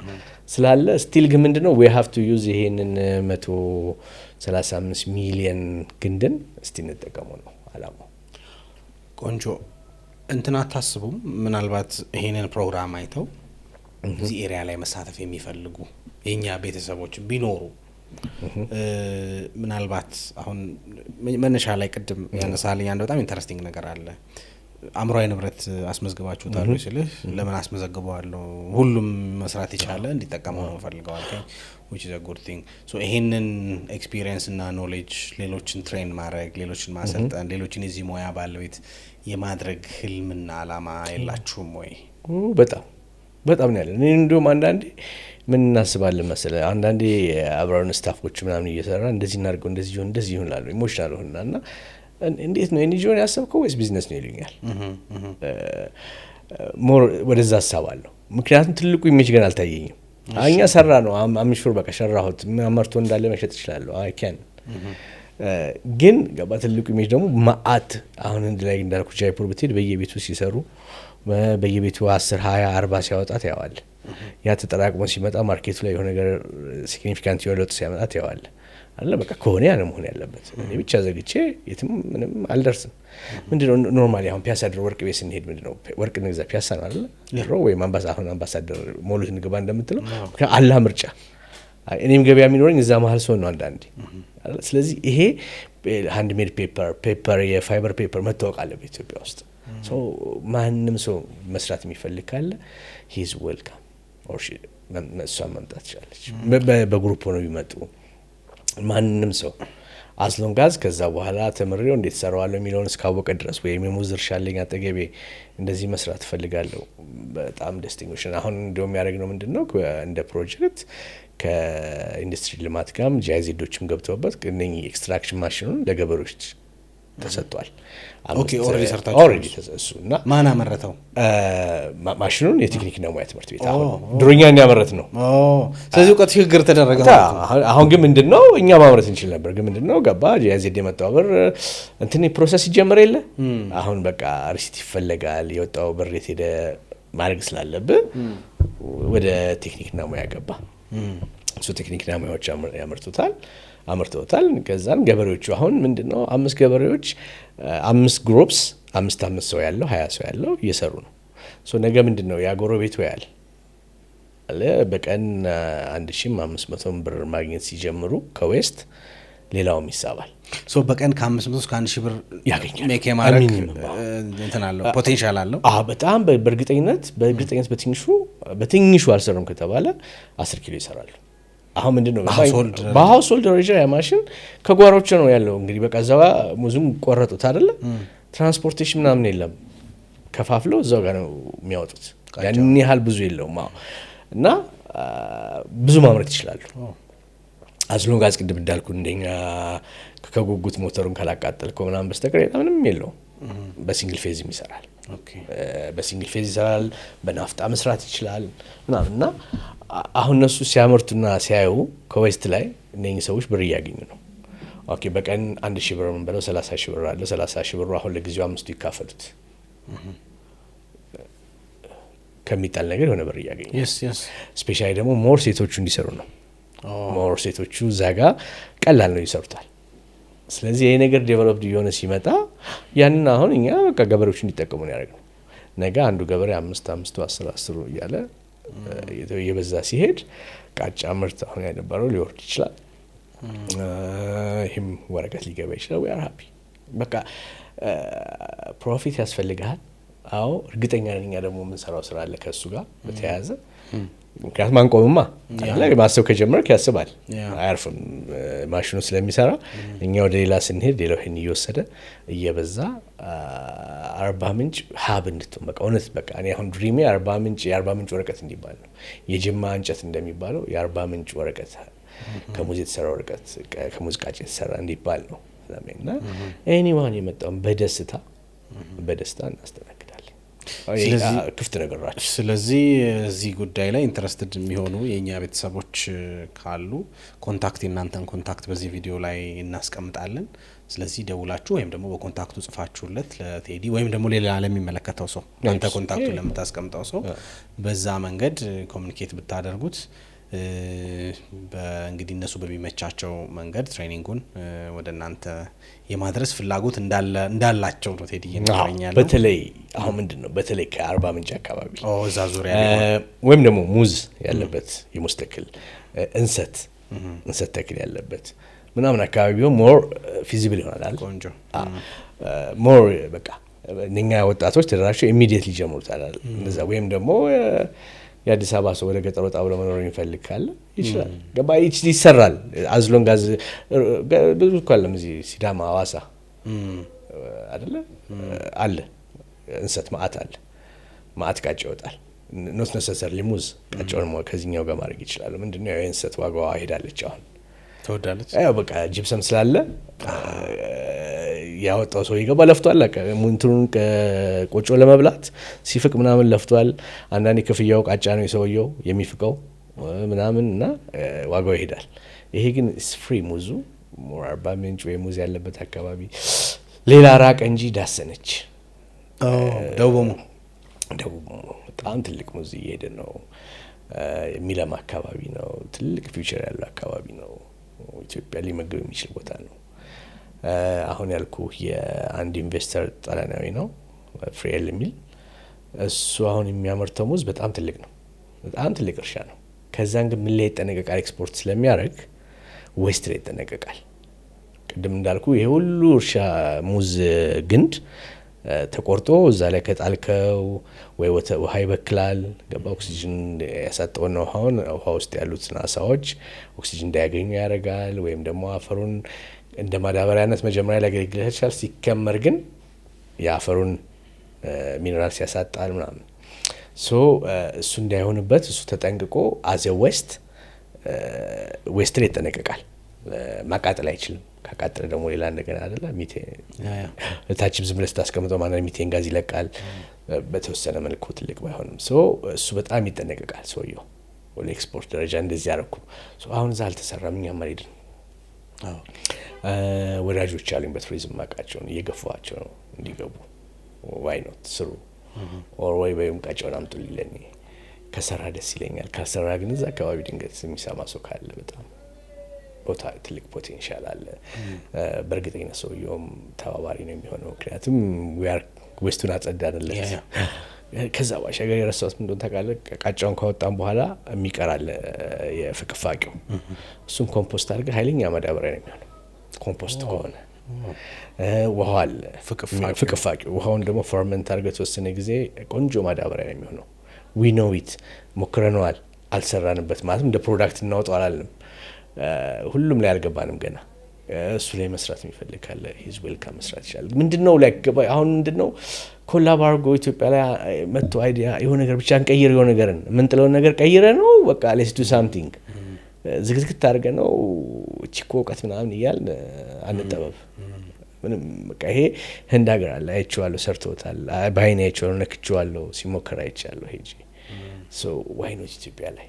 ስላለ ስቲል ግን ምንድነው we have to use ይሄንን 135 ሚሊዮን ግንድን እስቲ እንጠቀመው ነው አላማው። ቆንጆ እንትና አታስቡም? ምናልባት ይሄንን ፕሮግራም አይተው እዚህ ኤሪያ ላይ መሳተፍ የሚፈልጉ የኛ ቤተሰቦች ቢኖሩ ምናልባት አሁን መነሻ ላይ ቅድም ያነሳልኝ አንድ በጣም ኢንተረስቲንግ ነገር አለ። አምራዊ ንብረት አስመዝግባችሁታል ሲልህ ለምን አስመዘግበዋለሁ ሁሉም መስራት ይቻላል እንዲጠቀመው ነው ፈልገዋል which is a good thing. so ይሄንን ኤክስፒሪየንስ እና ኖሌጅ ሌሎችን ትሬን ማድረግ ሌሎችን ማሰልጠን ሌሎችን እዚህ ሞያ ባለቤት የማድረግ ህልምና አላማ የላችሁም ወይ? በጣም ነው ያለን። እኔ እንደውም አንዳንዴ ምን እናስባለን መሰለህ አንዳንዴ አብራውን ስታፎች ምናምን እየሰራ እንደዚህ እናርገው እንደዚህ ይሁን ላሉ ኢሞሽናል ሆነና እንዴት ነው ኤንጂኦ ያሰብከው ወይስ ቢዝነስ ነው ይሉኛል። ሞር ወደዛ አሳባለሁ። ምክንያቱም ትልቁ ኢሜጅ ገና አልታየኝም። አኛ ሰራ ነው አምሹር በቃ ሸራሁት አመርቶ እንዳለ መሸጥ ይችላል አይ ካን ግን ገባ ትልቁ ኢሜጅ ደግሞ ማአት አሁን ላይ እንዳልኩ ጃይፑር ብትሄድ በየቤቱ ሲሰሩ በየቤቱ 10 20 40 ሲያወጣት ያዋል። ያ ተጠራቅሞ ሲመጣ ማርኬቱ ላይ የሆነ ነገር ሲግኒፊካንት የሆነ ለውጥ ሲያመጣ ያዋል አለ በቃ ኮኔ ያለ መሆን ያለበት እኔ ብቻ ዘግቼ የትም ምንም አልደርስም። ምንድነው ኖርማሊ አሁን ፒያሳ ድሮ ወርቅ ቤት ስንሄድ ምንድነው ወርቅ ንግዛ ፒያሳ ነው አይደል ድሮ ወይ አምባሳደር ሞሉት ንግባ እንደምትለው አላ ምርጫ እኔም ገበያ የሚኖርኝ እዛ መሀል ሰው ነው አንዳንዴ። ስለዚህ ይሄ ሃንድ ሜድ ፔፐር የፋይበር ፔፐር መታወቅ አለበት ኢትዮጵያ ውስጥ። ማንም ሰው መስራት የሚፈልግ ካለ he is welcome or she መምጣት ይችላልች። በግሩፕ ነው የሚመጡ ማንንም ሰው as long as ከዛ በኋላ ተመሪው እንዴት ሰራዋለሁ የሚለውን እስካወቀ ድረስ ወይም የሙዝ እርሻ አለኝ አጠገቤ እንደዚህ መስራት ፈልጋለሁ በጣም ደስተኞች ነን። አሁን እንደውም ያደረግነው ምንድነው እንደ ፕሮጀክት ከኢንዱስትሪ ልማት ጋርም ጂአይዜዶችም ገብተውበት እነኚህ ኤክስትራክሽን ማሽኑን ለገበሬዎች ተሰጥቷል። ኦኬ ኦሬዲ ተሰሱና ማን አመረተው ማሽኑን? የቴክኒክና ሙያ ትምህርት ቤት አሁን ድሮኛ ያመረት ነው። ስለዚህ እውቀት ሽግግር ተደረገ። አሁን ግን ምንድነው እኛ ማምረት እንችል ነበር። ግን ምንድነው ገባ ጂአይዜድ የመጣው ብር እንትን ፕሮሰስ ይጀምር የለ አሁን በቃ ሪሲት ይፈልጋል የወጣው ብር የት ሄደ ማድረግ ስላለበት ወደ ቴክኒክና ሙያ ገባ። እሱ ቴክኒክና ሙያዎች አመርተውታል። ከዛን ገበሬዎቹ አሁን ምንድነው 5 ገበሬዎች 5 ግሩፕስ 5 ሰው ያለው 20 ሰው ያለው እየሰሩ ነው። ነገ ምንድነው ያጎሮ ቤቱ ያለ አለ በቀን 1500 ብር ማግኘት ሲጀምሩ ከዌስት ሌላውም ይሳባል። በቀን ከ500 እስከ 1000 ብር ያገኛል። ሜክ ማድረግ እንትን አለው ፖቴንሻል አለው። በጣም በእርግጠኝነት በትንሹ አልሰሩም ከተባለ 10 ኪሎ ይሰራሉ። አሁን ምንድነው በሃውስሆልድ ደረጃ ያ ማሽን ከጓሮቹ ነው ያለው። እንግዲህ በቃ እዛው ሙዙም ቆረጡት አይደለ ትራንስፖርቴሽን ምናምን የለም ከፋፍለው እዛው ጋር ነው የሚያወጡት። ያን ያህል ብዙ የለውም እና ብዙ ማምረት ይችላሉ። አዝሎን ጋዝ ቅድም እንዳልኩ እንደኛ ከጉጉት ሞተሩን ካላቃጠልከው ምናምን በስተቀር ምንም የለው በሲንግል ፌዝ ይሰራል በሲንግል ፌዝ ይሰራል በናፍጣ መስራት ይችላል ምናምንና አሁን እነሱ ሲያመርቱና ሲያዩ ከዌስት ላይ እነኚህ ሰዎች ብር ያገኙ ነው ኦኬ በቀን 1000 ብር ምን በለው 30 ሺህ ብር አለ 30 ሺህ ብር አሁን ለጊዜው አምስቱ ይካፈሉት ከሚጣል ነገር የሆነ ብር ያገኙ ስፔሻሊ ደግሞ ሞር ሴቶቹ እንዲሰሩ ነው ሞር ሴቶቹ ዛጋ ቀላል ነው ይሰሩታል ስለዚህ ይሄ ነገር ዴቨሎፕድ የሆነ ሲመጣ ያንን አሁን እኛ በቃ ገበሬዎች እንዲጠቀሙ ነው ያደረግነው ነገ አንዱ ገበሬ 5 እያለ የበዛ ሲሄድ ቃጫ ምርት አሁን ያነበረው ሊወርድ ይችላል ይሄም ወረቀት ሊገባ ይችላል we are happy በቃ ፕሮፊት ያስፈልጋል አዎ እርግጠኛ ነኝ እኛ ደግሞ ምን ሰራው ስራ አለ ከሱ ጋር በተያያዘ ምክንያቱም አንቆምማ ላይ ማሰብ ከጀመርክ ያስባል አያርፍም ማሽኑ ስለሚሰራ እኛ ወደ ሌላ ስንሄድ ሌላው ይሄን እየወሰደ እየበዛ አርባ ምንጭ ሀብ እንድትሆን በቃ እውነት በቃ እኔ አሁን ድሪሜ አርባ ምንጭ ወረቀት እንዲባል ነው የጅማ እንጨት እንደሚባለው የአርባ ምንጭ ወረቀት ከሙዝ የተሰራ ወረቀት ከሙዝቃጭ የተሰራ እንዲባል ነው ለማይና ኤኒዋን የመጣው በደስታ እናስተናግዳለን ስለዚህ ክፍት ነገር ናቸው ስለዚህ እዚህ ጉዳይ ላይ ኢንተረስትድ የሚሆኑ የኛ ቤተሰቦች ካሉ ኮንታክት እናንተን ኮንታክት በዚህ ቪዲዮ ላይ እናስቀምጣለን ስለዚህ ደውላችሁ ወይም ደግሞ በኮንታክቱ ጽፋችሁለት ለቴዲ ወይም ደግሞ ሌላ ለሚመለከተው ሰው አንተ ኮንታክቱን ለምታስቀምጣው ሰው በዛ መንገድ ኮሙኒኬት ብታደርጉት በእንግዲህ እነሱ በሚመቻቸው መንገድ ትሬኒንጉን ወደናንተ የማድረስ ፍላጎት እንዳላቸው ነው ቴዲ ይነግረኛል በተለይ አሁን ምንድነው በተለይ ከአርባ ምንጭ አካባቢ እዛ ዙሪያ ወይም ደግሞ ሙዝ ያለበት የሙዝ ተክል እንሰት ተክል ያለበት ምናምን አካባቢው ሞር ፊዚብል ይሆናል ቆንጆ ሞር በቃ እኛ ወጣቶች ተደራቸው ኢሚዲየትሊ ጀምሩታል እንደዛ ወይም ደግሞ የአዲስ አበባ ሰው ወደ ገጠር ወጣ ብሎ መኖር የሚፈልግ ካለ ይችላል ገባ ይሰራል አዝሎን ጋዝ ብዙ ካለም እዚህ ሲዳማ ሐዋሳ አይደለ አለ እንሰት ማአት ቃጭ ይወጣል ኖት ነሰሰር ሙዝ ቃጭውን ከዚህኛው ጋር ማድረግ ይችላል ምንድነው የእንሰት ዋጋዋ ሄዳለች አሁን ተወዳለች አዎ በቃ ጂፕሰም ስላለ ያወጣው ሰው ይገባ ለፍቷል ሙንቱን ቆጮ ለመብላት ሲፍቅ ምናምን ለፍቷል አንዳንዴ ክፍያው ቃጫ ነው የሰውየው የሚፍቀው ምናምንና ዋጋው ይሄዳል ይሄ ግን ፍሪ ሙዙ ሞር አርባ ምንጭ ወይ ሙዝ ያለበት አካባቢ ሌላ ራቅ እንጂ ዳሰነች ደቡብ በጣም ትልቅ ሙዝ እየሄደ ነው የሚለማ አካባቢ ነው ትልቅ ፊውቸር ያለው አካባቢ ነው ኢትዮጵያ ሊመግብ የሚችል ቦታ ነው አሁን ያልኩ የአንድ ኢንቨስተር ጣሊያናዊ ነው ፍሬል የሚል እሱ አሁን የሚያመርተው ሙዝ በጣም ትልቅ ነው በጣም ትልቅ እርሻ ነው ከዛን ግን ምን ላይ ተነቀቃል ኤክስፖርት ስለሚያደርግ ዌስት ላይ ተነቀቃል ቅድም እንዳልኩ ይሄ ሁሉ እርሻ ሙዝ ግንድ ተቆርጦ እዛ ላይ ከጣልከው ወይ ውሃ ይበክላል ገባ ኦክሲጅን ያሳጠው ነው አሁን ውሃ ውስጥ ያሉት ናሳዎች ኦክሲጅን እንዳያገኙ ያደርጋል ወይም ደግሞ አፈሩን እንደ ማዳበሪያነት መጀመሪያ ላይ ያገለግላል ይችላል ሲከመር ግን ያፈሩን ሚነራልስ ያሳጣል ምናምን እሱ እንዳይሆንበት እሱ ተጠንቅቆ አዘ ዌስት ላይ ተነቀቃል ማቃጠል አይችልም ካቃጠለ ደግሞ ሌላ እንደገና አይደለ ሚቴን ታችም ዝም ብለህ ታስቀምጠው ማለት ሚቴን ጋዝ ይለቃል በተወሰነ መልኩ ትልቅ ባይሆንም እሱ በጣም ይጠነቀቃል ሰውየው ወለ ኤክስፖርት ደረጃ እንደዚህ ያረኩ አሁን ዛል ተሰራምኛ ማሪድ ወዳጆች አሉኝ በቱሪዝም ማቃቸውን እየገፋቸው ነው እንዲገቡ ዋይ ኖት ስሩ ኦር ወይ በይም ቃጫውን አምጡልኝ ከሰራ ደስ ይለኛል ካሰራ ግን እዛ አካባቢ ድንገት የሚሰማ ሰው ካለ በጣም ቦታ ትልቅ ፖቴንሻል አለ በርግጠኝነት ሰውየውም ተባባሪ ነው የሚሆነው ምክንያቱም ዌስቱን አጸዳንለት ከዛ ባሻገር የረሳሁት ምን እንደሆነ ታውቃለህ ቃጫውን ካወጣን በኋላ የሚቀራል የፍቅፋቂው እሱን ኮምፖስት አድርገህ ኃይለኛ ማዳበሪያ ነው የሚሆነው ኮምፖስት ከሆነ ውሃው አለ ፍቅፋቂው ውሃውን ደግሞ ፈርመንት አድርገህ ተወሰነ ጊዜ ቆንጆ ማዳበሪያ ነው የሚሆነው we know it ሞክረናል አልሰራንበት ማለት እንደ ፕሮዳክት እናወጣው አላልንም ሁሉም ላይ አልገባንም ገና እሱ ላይ መስራት የሚፈልግ ካለ ሂዝ ዌልካም መስራት ይችላል ምንድነው ላይ አሁን ምንድነው ኮላቦራጎ ኢትዮጵያ ላይ መጥቶ አይዲያ የሆነ ነገር ብቻ እንቀይር የሆነ ነገርን ምን ጥለው ነገር ቀይረ ነው በቃ let's do something ዝግዝግት አድርገን ነው እቺኮ እውቀት ምናምን እያልን አንጠበብ። ምንም በቃ ይሄ ህንድ ሀገር አለ አይቼዋለሁ፣ ሰርቶታል፣ በአይኔ አይቼዋለሁ፣ ነክቼዋለሁ፣ ሲሞከር አይቻለሁ ሄጂ ሶ ዋይ ኖት ኢትዮጵያ ላይ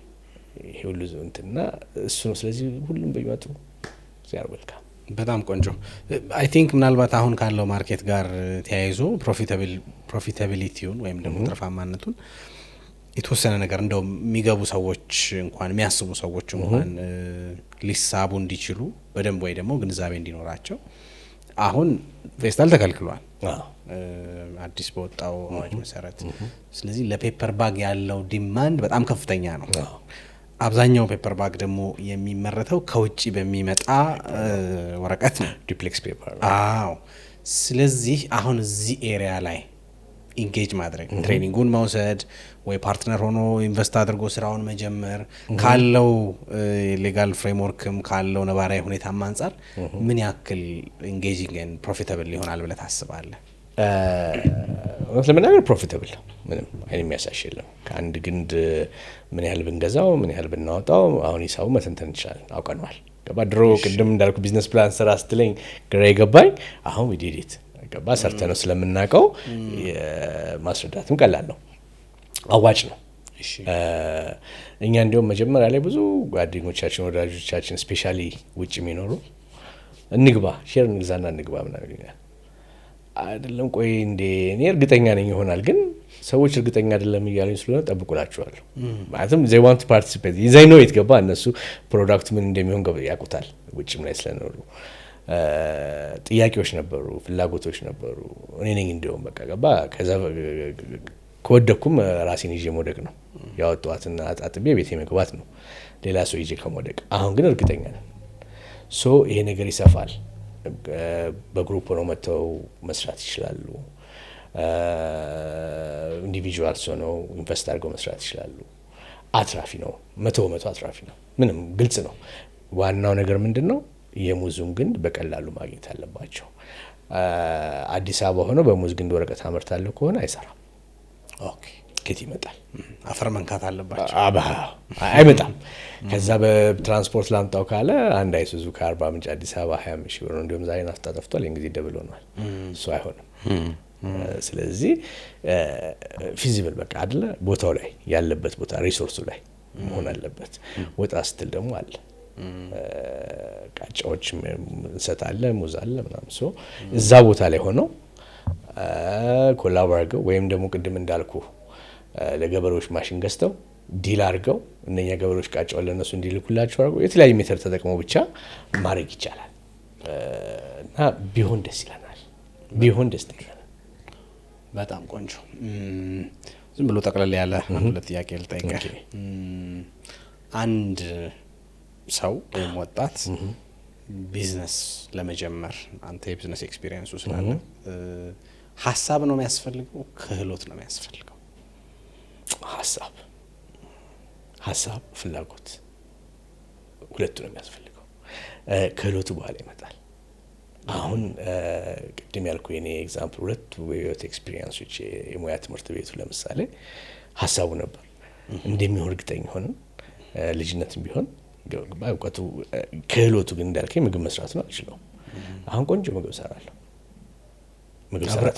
ይሄ ሁሉ እንትና እሱ ነው። ስለዚህ ሁሉም በሚመጡ ዚያር ወልካም። በጣም ቆንጆ። አይ ቲንክ ምናልባት አሁን ካለው ማርኬት ጋር ተያይዞ ፕሮፊታቢሊቲውን ወይም ደግሞ ትርፋማነቱን የተወሰነ ነገር እንደው የሚገቡ ሰዎች እንኳን የሚያስቡ ሰዎች እንኳን ሊሳቡ እንዲችሉ በደንብ ወይ ደግሞ ግንዛቤ እንዲኖራቸው አሁን ፌስታል ተከልክሏል አዲስ በወጣው አዋጅ መሰረት። ስለዚህ ለፔፐር ባግ ያለው ዲማንድ በጣም ከፍተኛ ነው። አብዛኛው ፔፐር ባግ ደግሞ የሚመረተው ከውጪ በሚመጣ ወረቀት ነው፣ ዱፕሌክስ ፔፐር። አዎ። ስለዚህ አሁን እዚህ ኤሪያ ላይ ኢንጌጅ ማድረግ ትሬኒንጉን መውሰድ ወይ ፓርትነር ሆኖ ኢንቨስት አድርጎ ስራውን መጀመር ካለው ሌጋል ፍሬምወርክም ካለው ነባራዊ ሁኔታም አንፃር ምን ያክል ኢንጌጂንግ ኤንድ ፕሮፊታብል ይሆናል ብለህ ታስባለህ? ለምናገር ፕሮፊታብል ምንም አይነት የሚያሳሽ የለም። ከአንድ ግንድ ምን ያህል ብንገዛው ምን ያህል ብናወጣው አሁን ሂሳቡ መተንተን እንችላለን፣ አውቀነዋል። ገባ ድሮ ቅድም እንዳልኩ ቢዝነስ ፕላን ስራ ስትለኝ ግራ የገባኝ አሁን ዊዲዲት ገባ ሰርተ ነው ስለምናውቀው ማስረዳትም ቀላል ነው፣ አዋጭ ነው። እኛ እንዲያውም መጀመሪያ ላይ ብዙ ጓደኞቻችን ወዳጆቻችን ስፔሻሊ ውጭ የሚኖሩ እንግባ ሼር እንግዛና እንግባ ምናምን ይላል አይደለም። ቆይ እንዴ እኔ እርግጠኛ ነኝ ይሆናል፣ ግን ሰዎች እርግጠኛ አይደለም እያሉኝ ስለሆነ ጠብቁላችኋለሁ። ማለትም they want to participate they know it ገባ እነሱ ፕሮዳክቱ ምን እንደሚሆን ያውቁታል። ውጭም ላይ ስለኖሩ ጥያቄዎች ነበሩ፣ ፍላጎቶች ነበሩ። እኔ ነኝ እንደውም በቃ ገባ ከዛ ከወደኩም ራሴን ይዤ መውደቅ ነው ያወጣዋትና አጣጥቤ ቤቴ መግባት ነው ሌላ ሰው ይዤ ከመውደቅ። አሁን ግን እርግጠኛ ነን ሶ ይሄ ነገር ይሰፋል። በግሩፕ ነው መተው መስራት ይችላሉ። ኢንዲቪጁዋልስ ሆነው ኢንቨስት አድርገው መስራት ይችላሉ። አትራፊ ነው፣ 100% አትራፊ ነው። ምንም ግልጽ ነው። ዋናው ነገር ምንድነው? የሙዙን ግንድ በቀላሉ ማግኘት አለባቸው። አዲስ አበባ ሆኖ በሙዝ ግንድ ወረቀት አመርታለሁ ከሆነ አይሰራም። ኦኬ ከት ይመጣል፣ አፈር መንካት አለባቸው። አይመጣም። ከዛ በትራንስፖርት ላምጣው ካለ አንድ አይሱዙ ከአርባ ምንጭ አዲስ አበባ 25 ሺህ ብር ነው። እንዲሁም ዛሬ ናፍጣ ጠፍቷል፣ እንግዲህ ደብል ሆኗል። እሱ አይሆንም። ስለዚህ ፊዚብል በቃ አይደለ ቦታው ላይ ያለበት ቦታ ሪሶርሱ ላይ መሆን አለበት። ወጣ ስትል ደግሞ አለ ቃጫዎች እንሰጣለ ሙዝ አለ ምናምን ሶ እዛ ቦታ ላይ ሆነው ኮላቦሬት ወይም ደግሞ ቅድም እንዳልኩ ለገበሬዎች ማሽን ገዝተው ዲል አድርገው እነኛ ገበሬዎች ቃጫውን ለነሱ እንዲልኩላቸው አድርገው የተለያዩ ሜተር ተጠቅመው ብቻ ማድረግ ይቻላል። እና ቢሆን ደስ ይለናል፣ ቢሆን ደስ ይለናል። በጣም ቆንጆ። ዝም ብሎ ጠቅለል ያለ አንድ ጥያቄ ልጠይቅህ። አንድ ሰው ወይም ወጣት ቢዝነስ ለመጀመር አንተ የቢዝነስ ኤክስፒሪየንሱ ስላለ ሀሳብ ነው የሚያስፈልገው ክህሎት ነው የሚያስፈልገው? ሀሳብ ፍላጎት ሁለቱ ነው የሚያስፈልገው። ክህሎቱ በኋላ ይመጣል። አሁን ቅድም ያልኩ የኔ ኤግዛምፕል ሁለቱ የህይወት ኤክስፒሪየንሶች የሙያ ትምህርት ቤቱ ለምሳሌ ሀሳቡ ነበር እንደሚሆን እርግጠኛ ሆነን ልጅነትም ቢሆን ባውቀቱ ክህሎቱ ግን እንዳልከኝ ምግብ መስራት ነው አልችለው። አሁን ቆንጆ ምግብ ሰራለሁ።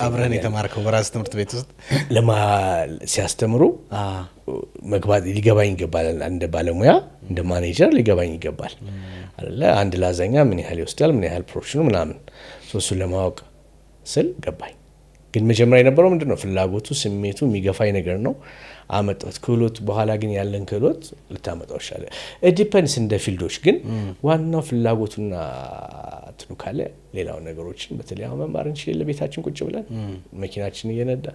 አብረን የተማርከው በራስ ትምህርት ቤት ውስጥ ሲያስተምሩ መግባት ሊገባኝ ይገባል። እንደ ባለሙያ እንደ ማኔጀር ሊገባኝ ይገባል አይደለ? አንድ ላዛኛ ምን ያህል ይወስዳል፣ ምን ያህል ፕሮፖርሽኑ ምናምን እሱን ለማወቅ ስል ገባኝ። ግን መጀመሪያ የነበረው ምንድነው ፍላጎቱ ስሜቱ የሚገፋኝ ነገር ነው አመጣሁት። ክህሎት በኋላ ግን ያለን ክህሎት ልታመጣው ይችላል። ዲፔንድስ እንደ ፊልዶች ግን ዋናው ፍላጎቱና እንትኑ ካለ ሌላው ነገሮችን በተለይ አሁን መማር እንችላለን። ቤታችን ቁጭ ብለን መኪናችን እየነዳ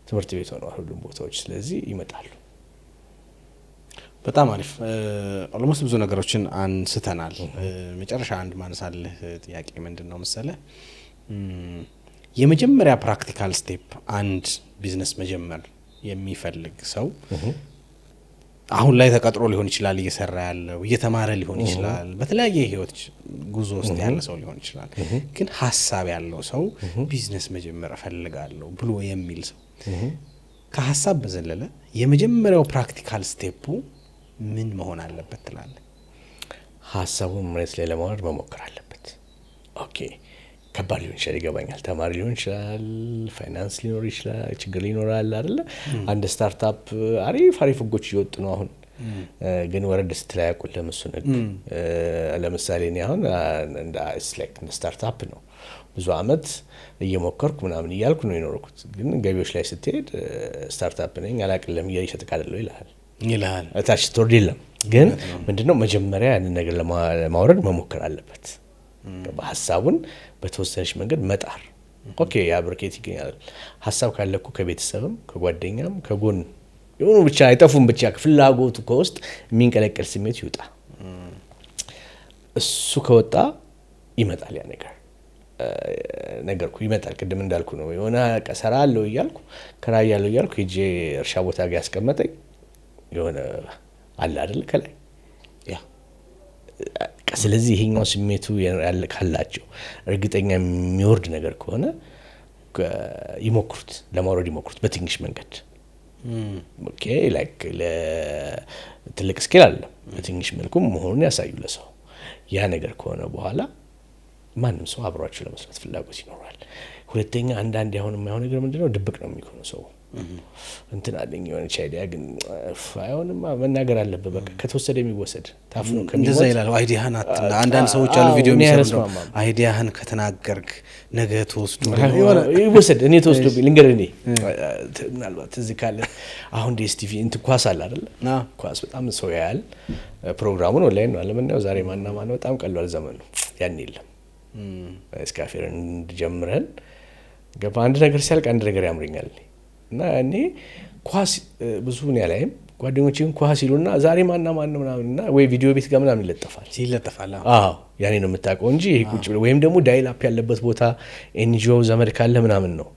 ትምህርት ቤት ሆነዋል ሁሉም ቦታዎች። ስለዚህ ይመጣሉ። በጣም አሪፍ። ኦልሞስት ብዙ ነገሮችን አንስተናል። መጨረሻ አንድ ማንሳልህ ጥያቄ ምንድነው መሰለህ የመጀመሪያ ፕራክቲካል ስቴፕ አንድ ቢዝነስ መጀመር የሚፈልግ ሰው አሁን ላይ ተቀጥሮ ሊሆን ይችላል እየሰራ ያለው እየተማረ ሊሆን ይችላል በተለያየ ህይወት ጉዞ ውስጥ ያለ ሰው ሊሆን ይችላል። ግን ሐሳብ ያለው ሰው ቢዝነስ መጀመር እፈልጋለሁ ብሎ የሚል ሰው ከሐሳብ በዘለለ የመጀመሪያው ፕራክቲካል ስቴፑ ምን መሆን አለበት ትላለህ? ሀሳቡን መሬት ላይ ለማውረድ መሞከር አለበት። ኦኬ ከባድ ሊሆን ይችላል፣ ይገባኛል። ተማሪ ሊሆን ይችላል፣ ፋይናንስ ሊኖር ይችላል፣ ችግር ሊኖራል አይደለ? አንድ ስታርታፕ አሪፍ ህጎች እየወጡ ነው አሁን፣ ግን ወረድ ስትል አያውቁልህም እሱን ህግ። ለምሳሌ እኔ አሁን እንደ ስታርታፕ ነው ብዙ አመት እየሞከርኩ ምናምን እያልኩ ነው የኖርኩት። ግን ገቢዎች ላይ ስትሄድ ስታርታፕ ነኝ አላቅልም እያል ይሸጥቃለሁ ይልሃል። እታች ስትወርድ የለም። ግን ምንድነው መጀመሪያ ያንን ነገር ለማውረድ መሞከር አለበት። ሀሳቡን በተወሰነች መንገድ መጣር። ኦኬ ያ ብርኬት ይገኛል። ሀሳብ ካለኩ ከቤተሰብም ከጓደኛም ከጎን የሆኑ ብቻ አይጠፉም። ብቻ ፍላጎቱ ከውስጥ የሚንቀለቀል ስሜት ይውጣ። እሱ ከወጣ ይመጣል ያ ነገርኩ ይመጣል። ቅድም እንዳልኩ ነው የሆነ ቀሰራ አለው እያልኩ ከራይ ያለው እያልኩ ሄጄ እርሻ ቦታ ጋር ያስቀመጠኝ የሆነ አለ አይደል ከላይ ያ። ስለዚህ ይሄኛው ስሜቱ ያለ ካላቸው እርግጠኛ የሚወርድ ነገር ከሆነ ይሞክሩት፣ ለማውረድ ይሞክሩት በትንሽ መንገድ። ኦኬ ላይክ ለትልቅ ስኬል አለ በትንሽ መልኩ መሆኑን ያሳዩ ለሰው። ያ ነገር ከሆነ በኋላ ማንም ሰው አብሯቸው ለመስራት ፍላጎት ይኖራል። ሁለተኛ አንዳንድ ያሁን የማይሆን ነገር ምንድነው ድብቅ ነው የሚሆነው። ሰው እንትን አለኝ የሆነ አይዲያ ግን አይሆንም መናገር አለበት። በቃ ከተወሰደ የሚወሰድ ታፍኖ እንደዛ ይላል። አይዲያህን አንዳንድ ሰዎች አሉ ቪዲዮ የሚሰሩ አይዲያህን ከተናገርክ ነገ ተወስዶ ይወሰድ። እኔ ተወስዶ ልንገር እኔ ምናልባት እዚህ ካለ አሁን ዲኤስቲቪ እንትን ኳስ አለ አይደል? ኳስ በጣም ሰው ያያል። ፕሮግራሙን ኦንላይን ነው አለምነው ዛሬ ማን በጣም ቀሏል ዘመኑ። ያን የለም እስካፌርን እንጀምረን ገባ አንድ ነገር ሲያልቅ አንድ ነገር ያምረኛል እና እኔ ኳስ ብዙ ነው ያላይም ጓደኞቼን ኳስ ይሉና ዛሬ ማን ምናምንና ወይ ቪዲዮ ቤት ጋር ምናምን ይለጠፋል። አዎ ያኔ ነው የምታውቀው እንጂ ይሄ ቁጭ ብለ ወይም ደግሞ ዳይል አፕ ያለበት ቦታ ኤንጂኦ ዘመድ ካለ ምናምን ነው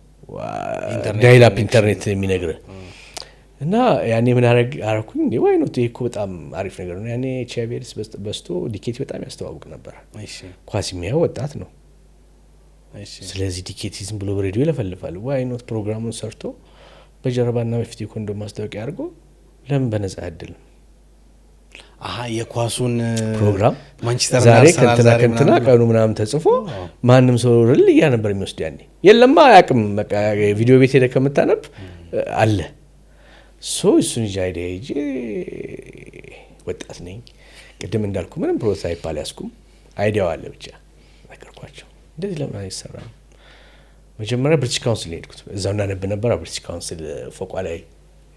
ዳይል አፕ ኢንተርኔት የሚነግር እና ያኔ ምን አረኩኝ ወይ ነው እኮ በጣም አሪፍ ነገር ነው። ያኔ ቻቬርስ በስቶ ዲኬቲ በጣም ያስተዋውቅ ነበር። ኳስ የሚያው ወጣት ነው። ስለዚህ ዲኬቲ ዝም ብሎ በሬዲዮ ይለፈልፋል። ወይ ነው ፕሮግራሙን ሰርቶ በጀርባና በፊት ኮንዶም ማስታወቂያ አድርጎ ለምን በነፃ አይደለም? የኳሱን ፕሮግራም ማንቸስተር ዛሬ ከንትና ቀኑ ምናምን ተጽፎ ማንም ሰው ርልያ ነበር የሚወስድ። ያኔ የለማ አያውቅም። በቃ ቪዲዮ ቤት ሄደ ከምታነብ አለ እሱን ጃይዴ ወጣት ነኝ። ቅድም እንዳልኩ ምንም ፕሮቶታይፕ አልያዝኩም። አይዲያው አለ ብቻ ነገርኳቸው። እንደዚህ ለምን አይሰራም? መጀመሪያ ብሪቲሽ ካውንስል ሄድኩት። እዛው እናነብ ነበር። ብሪቲሽ ካውንስል ፎቋ ላይ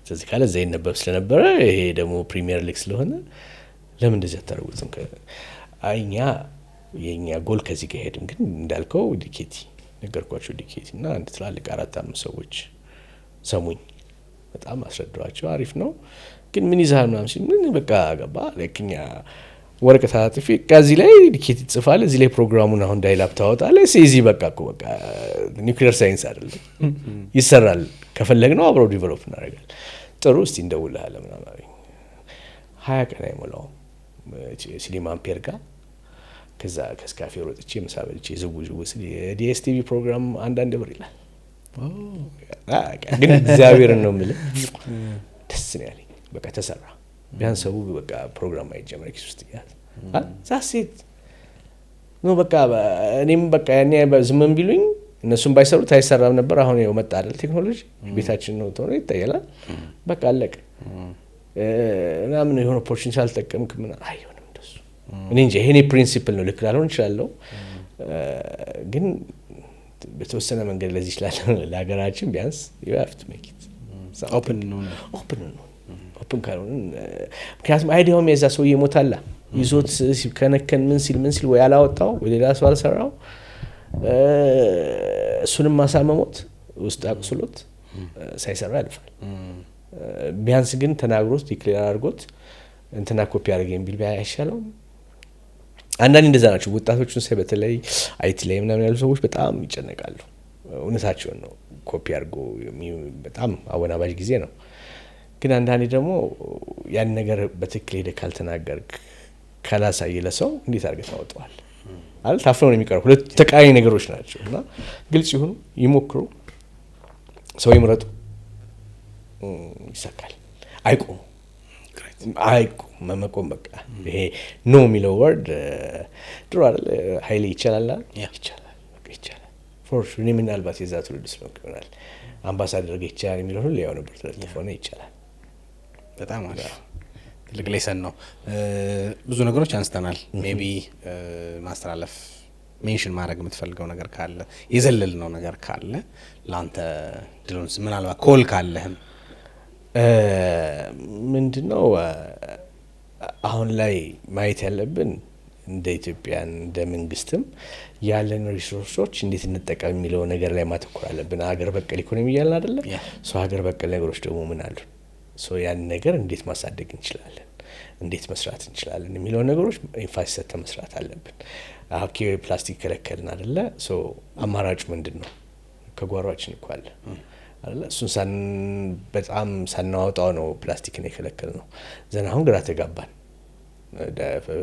ስለዚህ ካለ እዛ ይነበብ ስለነበረ ይሄ ደግሞ ፕሪሚየር ሊግ ስለሆነ ለምን እንደዚህ አታደርጉትም? አይኛ የኛ ጎል ከዚህ ጋር ሄድም። ግን እንዳልከው ዲኬቲ ነገርኳቸው። ዲኬቲ እና አንድ ትላልቅ 4-5 ሰዎች ሰሙኝ። በጣም አስረዳዋቸው። አሪፍ ነው ግን ምን ይዛል ምናምን ሲል ምን በቃ ገባ ለክኛ ወረቀት አጥፊ ከዚህ ላይ ዲኬት ይጽፋል። እዚህ ላይ ፕሮግራሙን አሁን ዳይላፕ ታወጣለህ። እዚህ በቃ ኒውክሊየር ሳይንስ አይደለም ይሰራል። ከፈለግነው አብረው ዲቨሎፕ እናደርጋለን። ጥሩ እስቲ እንደውልሃለን ምናምን አለኝ። 20 ቀን አይሞላውም ሲሊማን ፔር ጋር ከዛ ከስካፌ ወጥቼ ምሳ በልቼ ዝውውር ስል የዲኤስቲቪ ፕሮግራም አንዳንድ ብር ይላል። ግን እግዚአብሔርን ነው የምልህ ደስ ነው ያለኝ። በቃ ተሰራ። ቢያንስ ሰው በቃ ፕሮግራም አይጀምር ኪስ ውስጥ ያለ ዛሴት ነው በቃ እኔም በቃ ያኔ ዝም ቢሉኝ እነሱም ባይሰሩት አይሰራም ነበር። አሁን ያው መጣ አይደል ቴክኖሎጂ ቤታችን ነው ተሆነ ይታያል። በቃ አለቀ እና ምን የሆነ ኦፖርቹኒቲ አልተጠቀምክ ምን አይሆንም እንደሱ። እኔ እንጂ ይሄኔ ፕሪንሲፕል ነው ልክ ላልሆን ይችላል። ግን በተወሰነ መንገድ ለዚህ ይችላል ለሀገራችን ቢያንስ you have to make it open ካልሆነ ምክንያቱም አይዲያውም የዛ ሰው ይሞታላ ይዞት ከነከን ምን ሲል ወይ አላወጣው ወይ ሌላ ሰው አልሰራው እሱንም ማሳመሞት ውስጥ አቅስሎት ሳይሰራ ያልፋል። ቢያንስ ግን ተናግሮት ዲክሌር አድርጎት እንትና ኮፒ አድርገኝ ቢል አይሻለው? አንዳንድ እንደዛ ናቸው ወጣቶቹን ሳይ በተለይ አይቲ ላይ ምናምን ያሉ ሰዎች በጣም ይጨነቃሉ። እውነታቸውን ነው። ኮፒ አድርጎ በጣም አወናባጅ ጊዜ ነው። ግን አንዳንዴ ደግሞ ያን ነገር በትክክል ሄደ ካልተናገርክ ካላሳየ ለሰው እንዴት አድርገህ ታወጣዋለህ? አይደል? ታፍነው ነው የሚቀረው። ሁለት ተቃራኒ ነገሮች ናቸው እና ግልጽ ይሁኑ፣ ይሞክሩ፣ ሰው ይምረጡ፣ ይሳካል። አይቆሙ መቆም በቃ ይሄ ኖ የሚለው ወርድ ድሮ አይደል ኃይሌ ይቻላል ይቻላል በቃ ይቻላል ፎር ሹር ምናልባት የዛ ትውልድ ስለሆንክ ይሆናል አምባሳደር ይቻላል የሚለው ሁሉ ያው ነበር ተለጥፎ ነው ይቻላል። በጣም አሪፍ ትልቅ ሌሰን ነው። ብዙ ነገሮች አንስተናል። ሜቢ ማስተላለፍ ሜንሽን ማድረግ የምትፈልገው ነገር ካለ የዘለልነው ነገር ካለ ላንተ ድሎንስ ምናልባት ኮል ካለህም ምንድነው አሁን ላይ ማየት ያለብን እንደ ኢትዮጵያን እንደ መንግስትም ያለን ሪሶርሶች እንዴት እንጠቀም የሚለው ነገር ላይ ማተኮር አለብን። ሀገር በቀል ኢኮኖሚ ያለን አይደለ ሶ ሀገር በቀል ነገሮች ደግሞ ምን አሉ ሶ ያን ነገር እንዴት ማሳደግ እንችላለን እንዴት መስራት እንችላለን የሚለው ነገሮች ኢንፋሲስ ሰጥተን መስራት አለብን። ኦኬ ፕላስቲክ ከለከልን አይደለ ሶ አማራጭ ምንድነው ከጓሯችን እኮ አለ አይደለ እሱን በጣም ሳናወጣው ነው ፕላስቲክን የከለከልነው። ዘና አሁን ግራ ተጋባን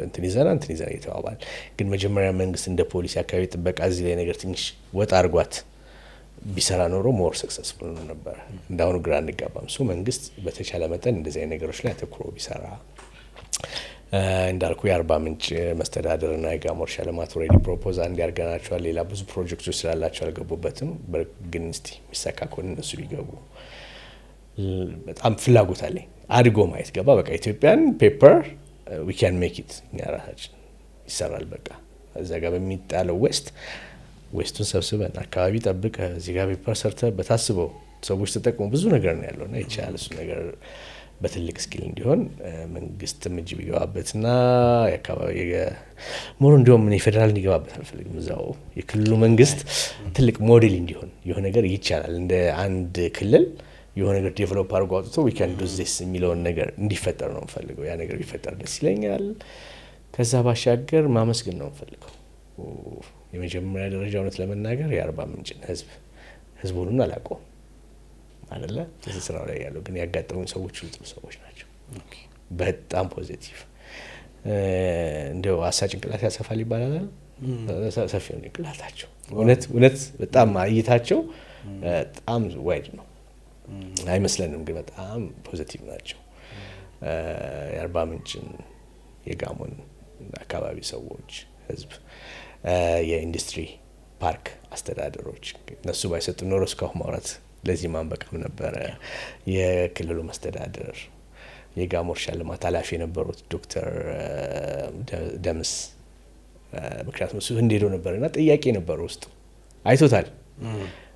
እንትን ይዘና እየተባባል ግን መጀመሪያ መንግስት እንደ ፖሊሲ አካባቢ ጥበቃ እዚህ ላይ ነገር ትንሽ ወጣ አድርጓት ቢሰራ ኖሮ ሞር ሰክሰስፉል ነው ነበር። እንዳሁኑ ግራ እንጋባም ሶ መንግስት በተቻለ መጠን እንደዚህ አይነት ነገሮች ላይ አተኩሮ ቢሰራ እንዳልኩ የአርባ ምንጭ መስተዳድርና የጋሞ እርሻ ልማት ኦልሬዲ ፕሮፖዛል እንዲያርገናቸዋል ሌላ ብዙ ፕሮጀክቶች ስላላቸው አልገቡበትም። ግን እስቲ የሚሳካ ከሆነ እነሱ ቢገቡ በጣም ፍላጎት አለኝ። አድጎ ማየት ገባ በቃ ኢትዮጵያን ፔፐር we can make it እኛ ራሳችን ይሰራል። በቃ እዛ ጋር በሚጣለው ዌስቱን ሰብስበን አካባቢ ጠብቀ እዚህ ጋር ፔፐር ሰርተ በታስበው ሰዎች ተጠቅሞ ብዙ ነገር ነው ያለውና ይቻላል እሱ ነገር በትልቅ ስኪል እንዲሆን መንግስትም እጅ ቢገባበትና የአካባቢ ሞር እንዲሁም ፌደራል እንዲገባበት አልፈልግም። እዛው የክልሉ መንግስት ትልቅ ሞዴል እንዲሆን የሆነ ነገር ይቻላል እንደ አንድ ክልል የሆነ ነገር ዴቨሎፕ አድርጎ አውጥቶ we can do this የሚለውን ነገር እንዲፈጠር ነው የምፈልገው። ያ ነገር ቢፈጠር ደስ ይለኛል። ከዛ ባሻገር ማመስገን ነው የምፈልገው። የመጀመሪያ ደረጃ እውነት ለመናገር የአርባ ምንጭን ህዝቡን አላውቀውም አይደለ እዚህ ስራው ላይ ያለው ግን ያጋጠሙኝ ሰዎች ጥሩ ሰዎች ናቸው። በጣም ፖዚቲቭ እንደው አሳጭንቅላት ያሰፋል ይባላል ሰፊው ጭንቅላታቸው እውነት በጣም እይታቸው በጣም ዋይድ ነው አይመስለንም ግን በጣም ፖዚቲቭ ናቸው። የአርባ ምንጭን የጋሞን አካባቢ ሰዎች ህዝብ የኢንዱስትሪ ፓርክ አስተዳደሮች እነሱ ባይሰጡ ኖሮ እስካሁን ማውራት ለዚህ ማንበቃም ነበረ። የክልሉ መስተዳደር የጋሞ እርሻ ልማት ኃላፊ የነበሩት ዶክተር ደምስ ምክንያቱም እሱ እንደሄዶ ነበርና ጥያቄ ነበር ውስጥ አይቶታል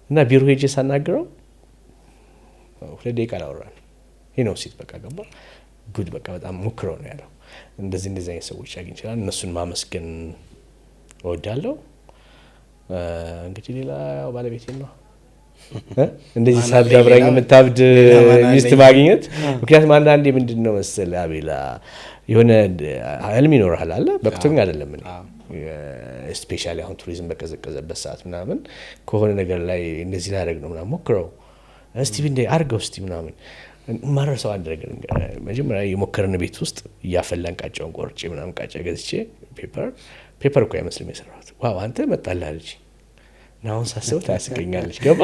እና ቢሮ ሄጄ ሳናግረው 2 ደቂቃ አወራን ነው ሲት በቃ ገባ ጉድ በቃ በጣም ሙክረው ነው ያለው። እንደዚህ አይነት ሰዎች አግኝቻለሁ እነሱን ማመስገን እወዳለሁ። እንግዲህ ሌላ ባለቤቴ ነው እንደዚህ ሳዳብራኝ የምታብድ ሚስት ማግኘት ምክንያቱም አንዳንዴ ምንድነው መሰለህ አቤላ የሆነ ህልም ይኖርሃል አለ በቅቶኝ አይደለም እኔ ስፔሻሊ አሁን ቱሪዝም በቀዘቀዘበት ሰዓት ምናምን ከሆነ ነገር ላይ እንደዚህ ላደርግ ነው ምናምን ሞክረው እስቲ እንደ አርገው እስቲ ምናምን ማረሰው አንድ ነገር መጀመሪያ የሞከረን ቤት ውስጥ ያፈላን ቃጫውን ቆርጬ ምናምን ቃጫ ገዝቼ ፔፐር እኮ አይመስልም የሰራሁት ዋው አንተ መጣልህ አለች እና አሁን ሳስበው ታስቀኛለች ገባ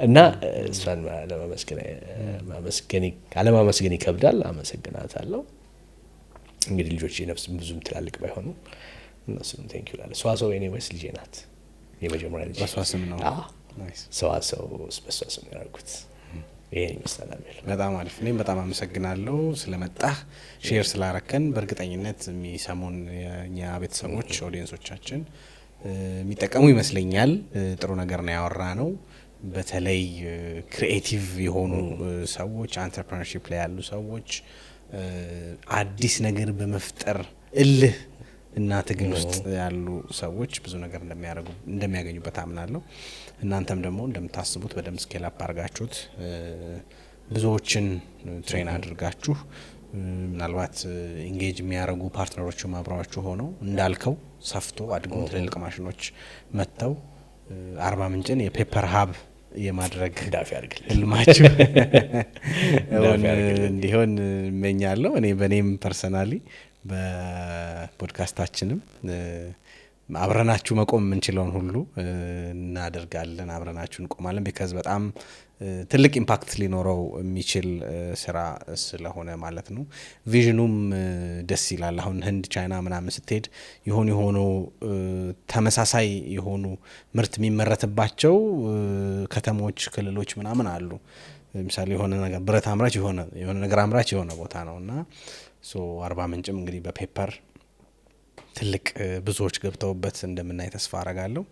እና እሷን አለማመስገን ይከብዳል። አመሰግናታለሁ። እንግዲህ ልጆቼ ነፍስ ብዙም ትላልቅ ባይሆኑ እነሱንም ቴንኪው ላለ ሰዋሰው ኤኒዌይስ ልጄ ናት የመጀመሪያ ልጄ በሷ ስም ነው ናይስ ሰዋሰው በሷ ስም ያደረኩት ይሄን ይመስላል። በጣም አሪፍ እኔም በጣም አመሰግናለሁ ስለመጣህ ሼር ስላረከን። በእርግጠኝነት የሚሰሙን የኛ ቤተሰቦች ኦዲየንሶቻችን የሚጠቀሙ ይመስለኛል። ጥሩ ነገር ነው ያወራ ነው። በተለይ ክሪኤቲቭ የሆኑ ሰዎች አንትረፕረነርሺፕ ላይ ያሉ ሰዎች አዲስ ነገር በመፍጠር እልህ እና ትግል ውስጥ ያሉ ሰዎች ብዙ ነገር እንደሚያገኙበት አምናለሁ። እናንተም ደግሞ እንደምታስቡት በደንብ ስኬል አፕ አድርጋችሁት ብዙዎችን ትሬን አድርጋችሁ ምናልባት ኢንጌጅ የሚያደርጉ ፓርትነሮችም አብረዋችሁ ሆነው እንዳልከው ሰፍቶ አድጎ ትልልቅ ማሽኖች መጥተው አርባ ምንጭን የፔፐር ሀብ የማድረግ ህልማችሁ እንዲሆን እመኛለሁ። በእኔም ፐርሰናሊ በፖድካስታችንም አብረናችሁ መቆም የምንችለውን ሁሉ እናደርጋለን፣ አብረናችሁ እንቆማለን። ቢካዝ በጣም ትልቅ ኢምፓክት ሊኖረው የሚችል ስራ ስለሆነ ማለት ነው። ቪዥኑም ደስ ይላል። አሁን ህንድ ቻይና ምናምን ስትሄድ የሆኑ ተመሳሳይ የሆኑ ምርት የሚመረትባቸው ከተሞች ክልሎች ምናምን አሉ። ለምሳሌ የሆነ ነገር ብረት አምራች የሆነ ነገር አምራች የሆነ ቦታ ነውና አርባ ምንጭም እንግዲህ በፔፐር ትልቅ ብዙዎች ገብተውበት እንደምናይ ተስፋ አረጋለሁ።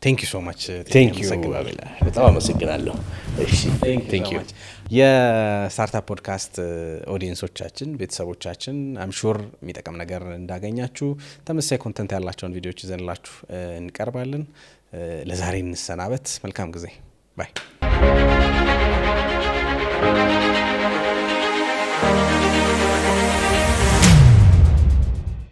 ቴንክ ዩ ሶ ማች። ቴንክ ዩ አቤላ፣ በጣም አመሰግናለሁ። እሺ ቴንክ ዩ። የስታርታፕ ፖድካስት ኦዲየንሶቻችን፣ ቤተሰቦቻችን አም ሹር የሚጠቅም ነገር እንዳገኛችሁ ተመሳሳይ ኮንተንት ያላቸውን ቪዲዮዎች ይዘንላችሁ እንቀርባለን። ለዛሬ እንሰናበት። መልካም ጊዜ። ባይ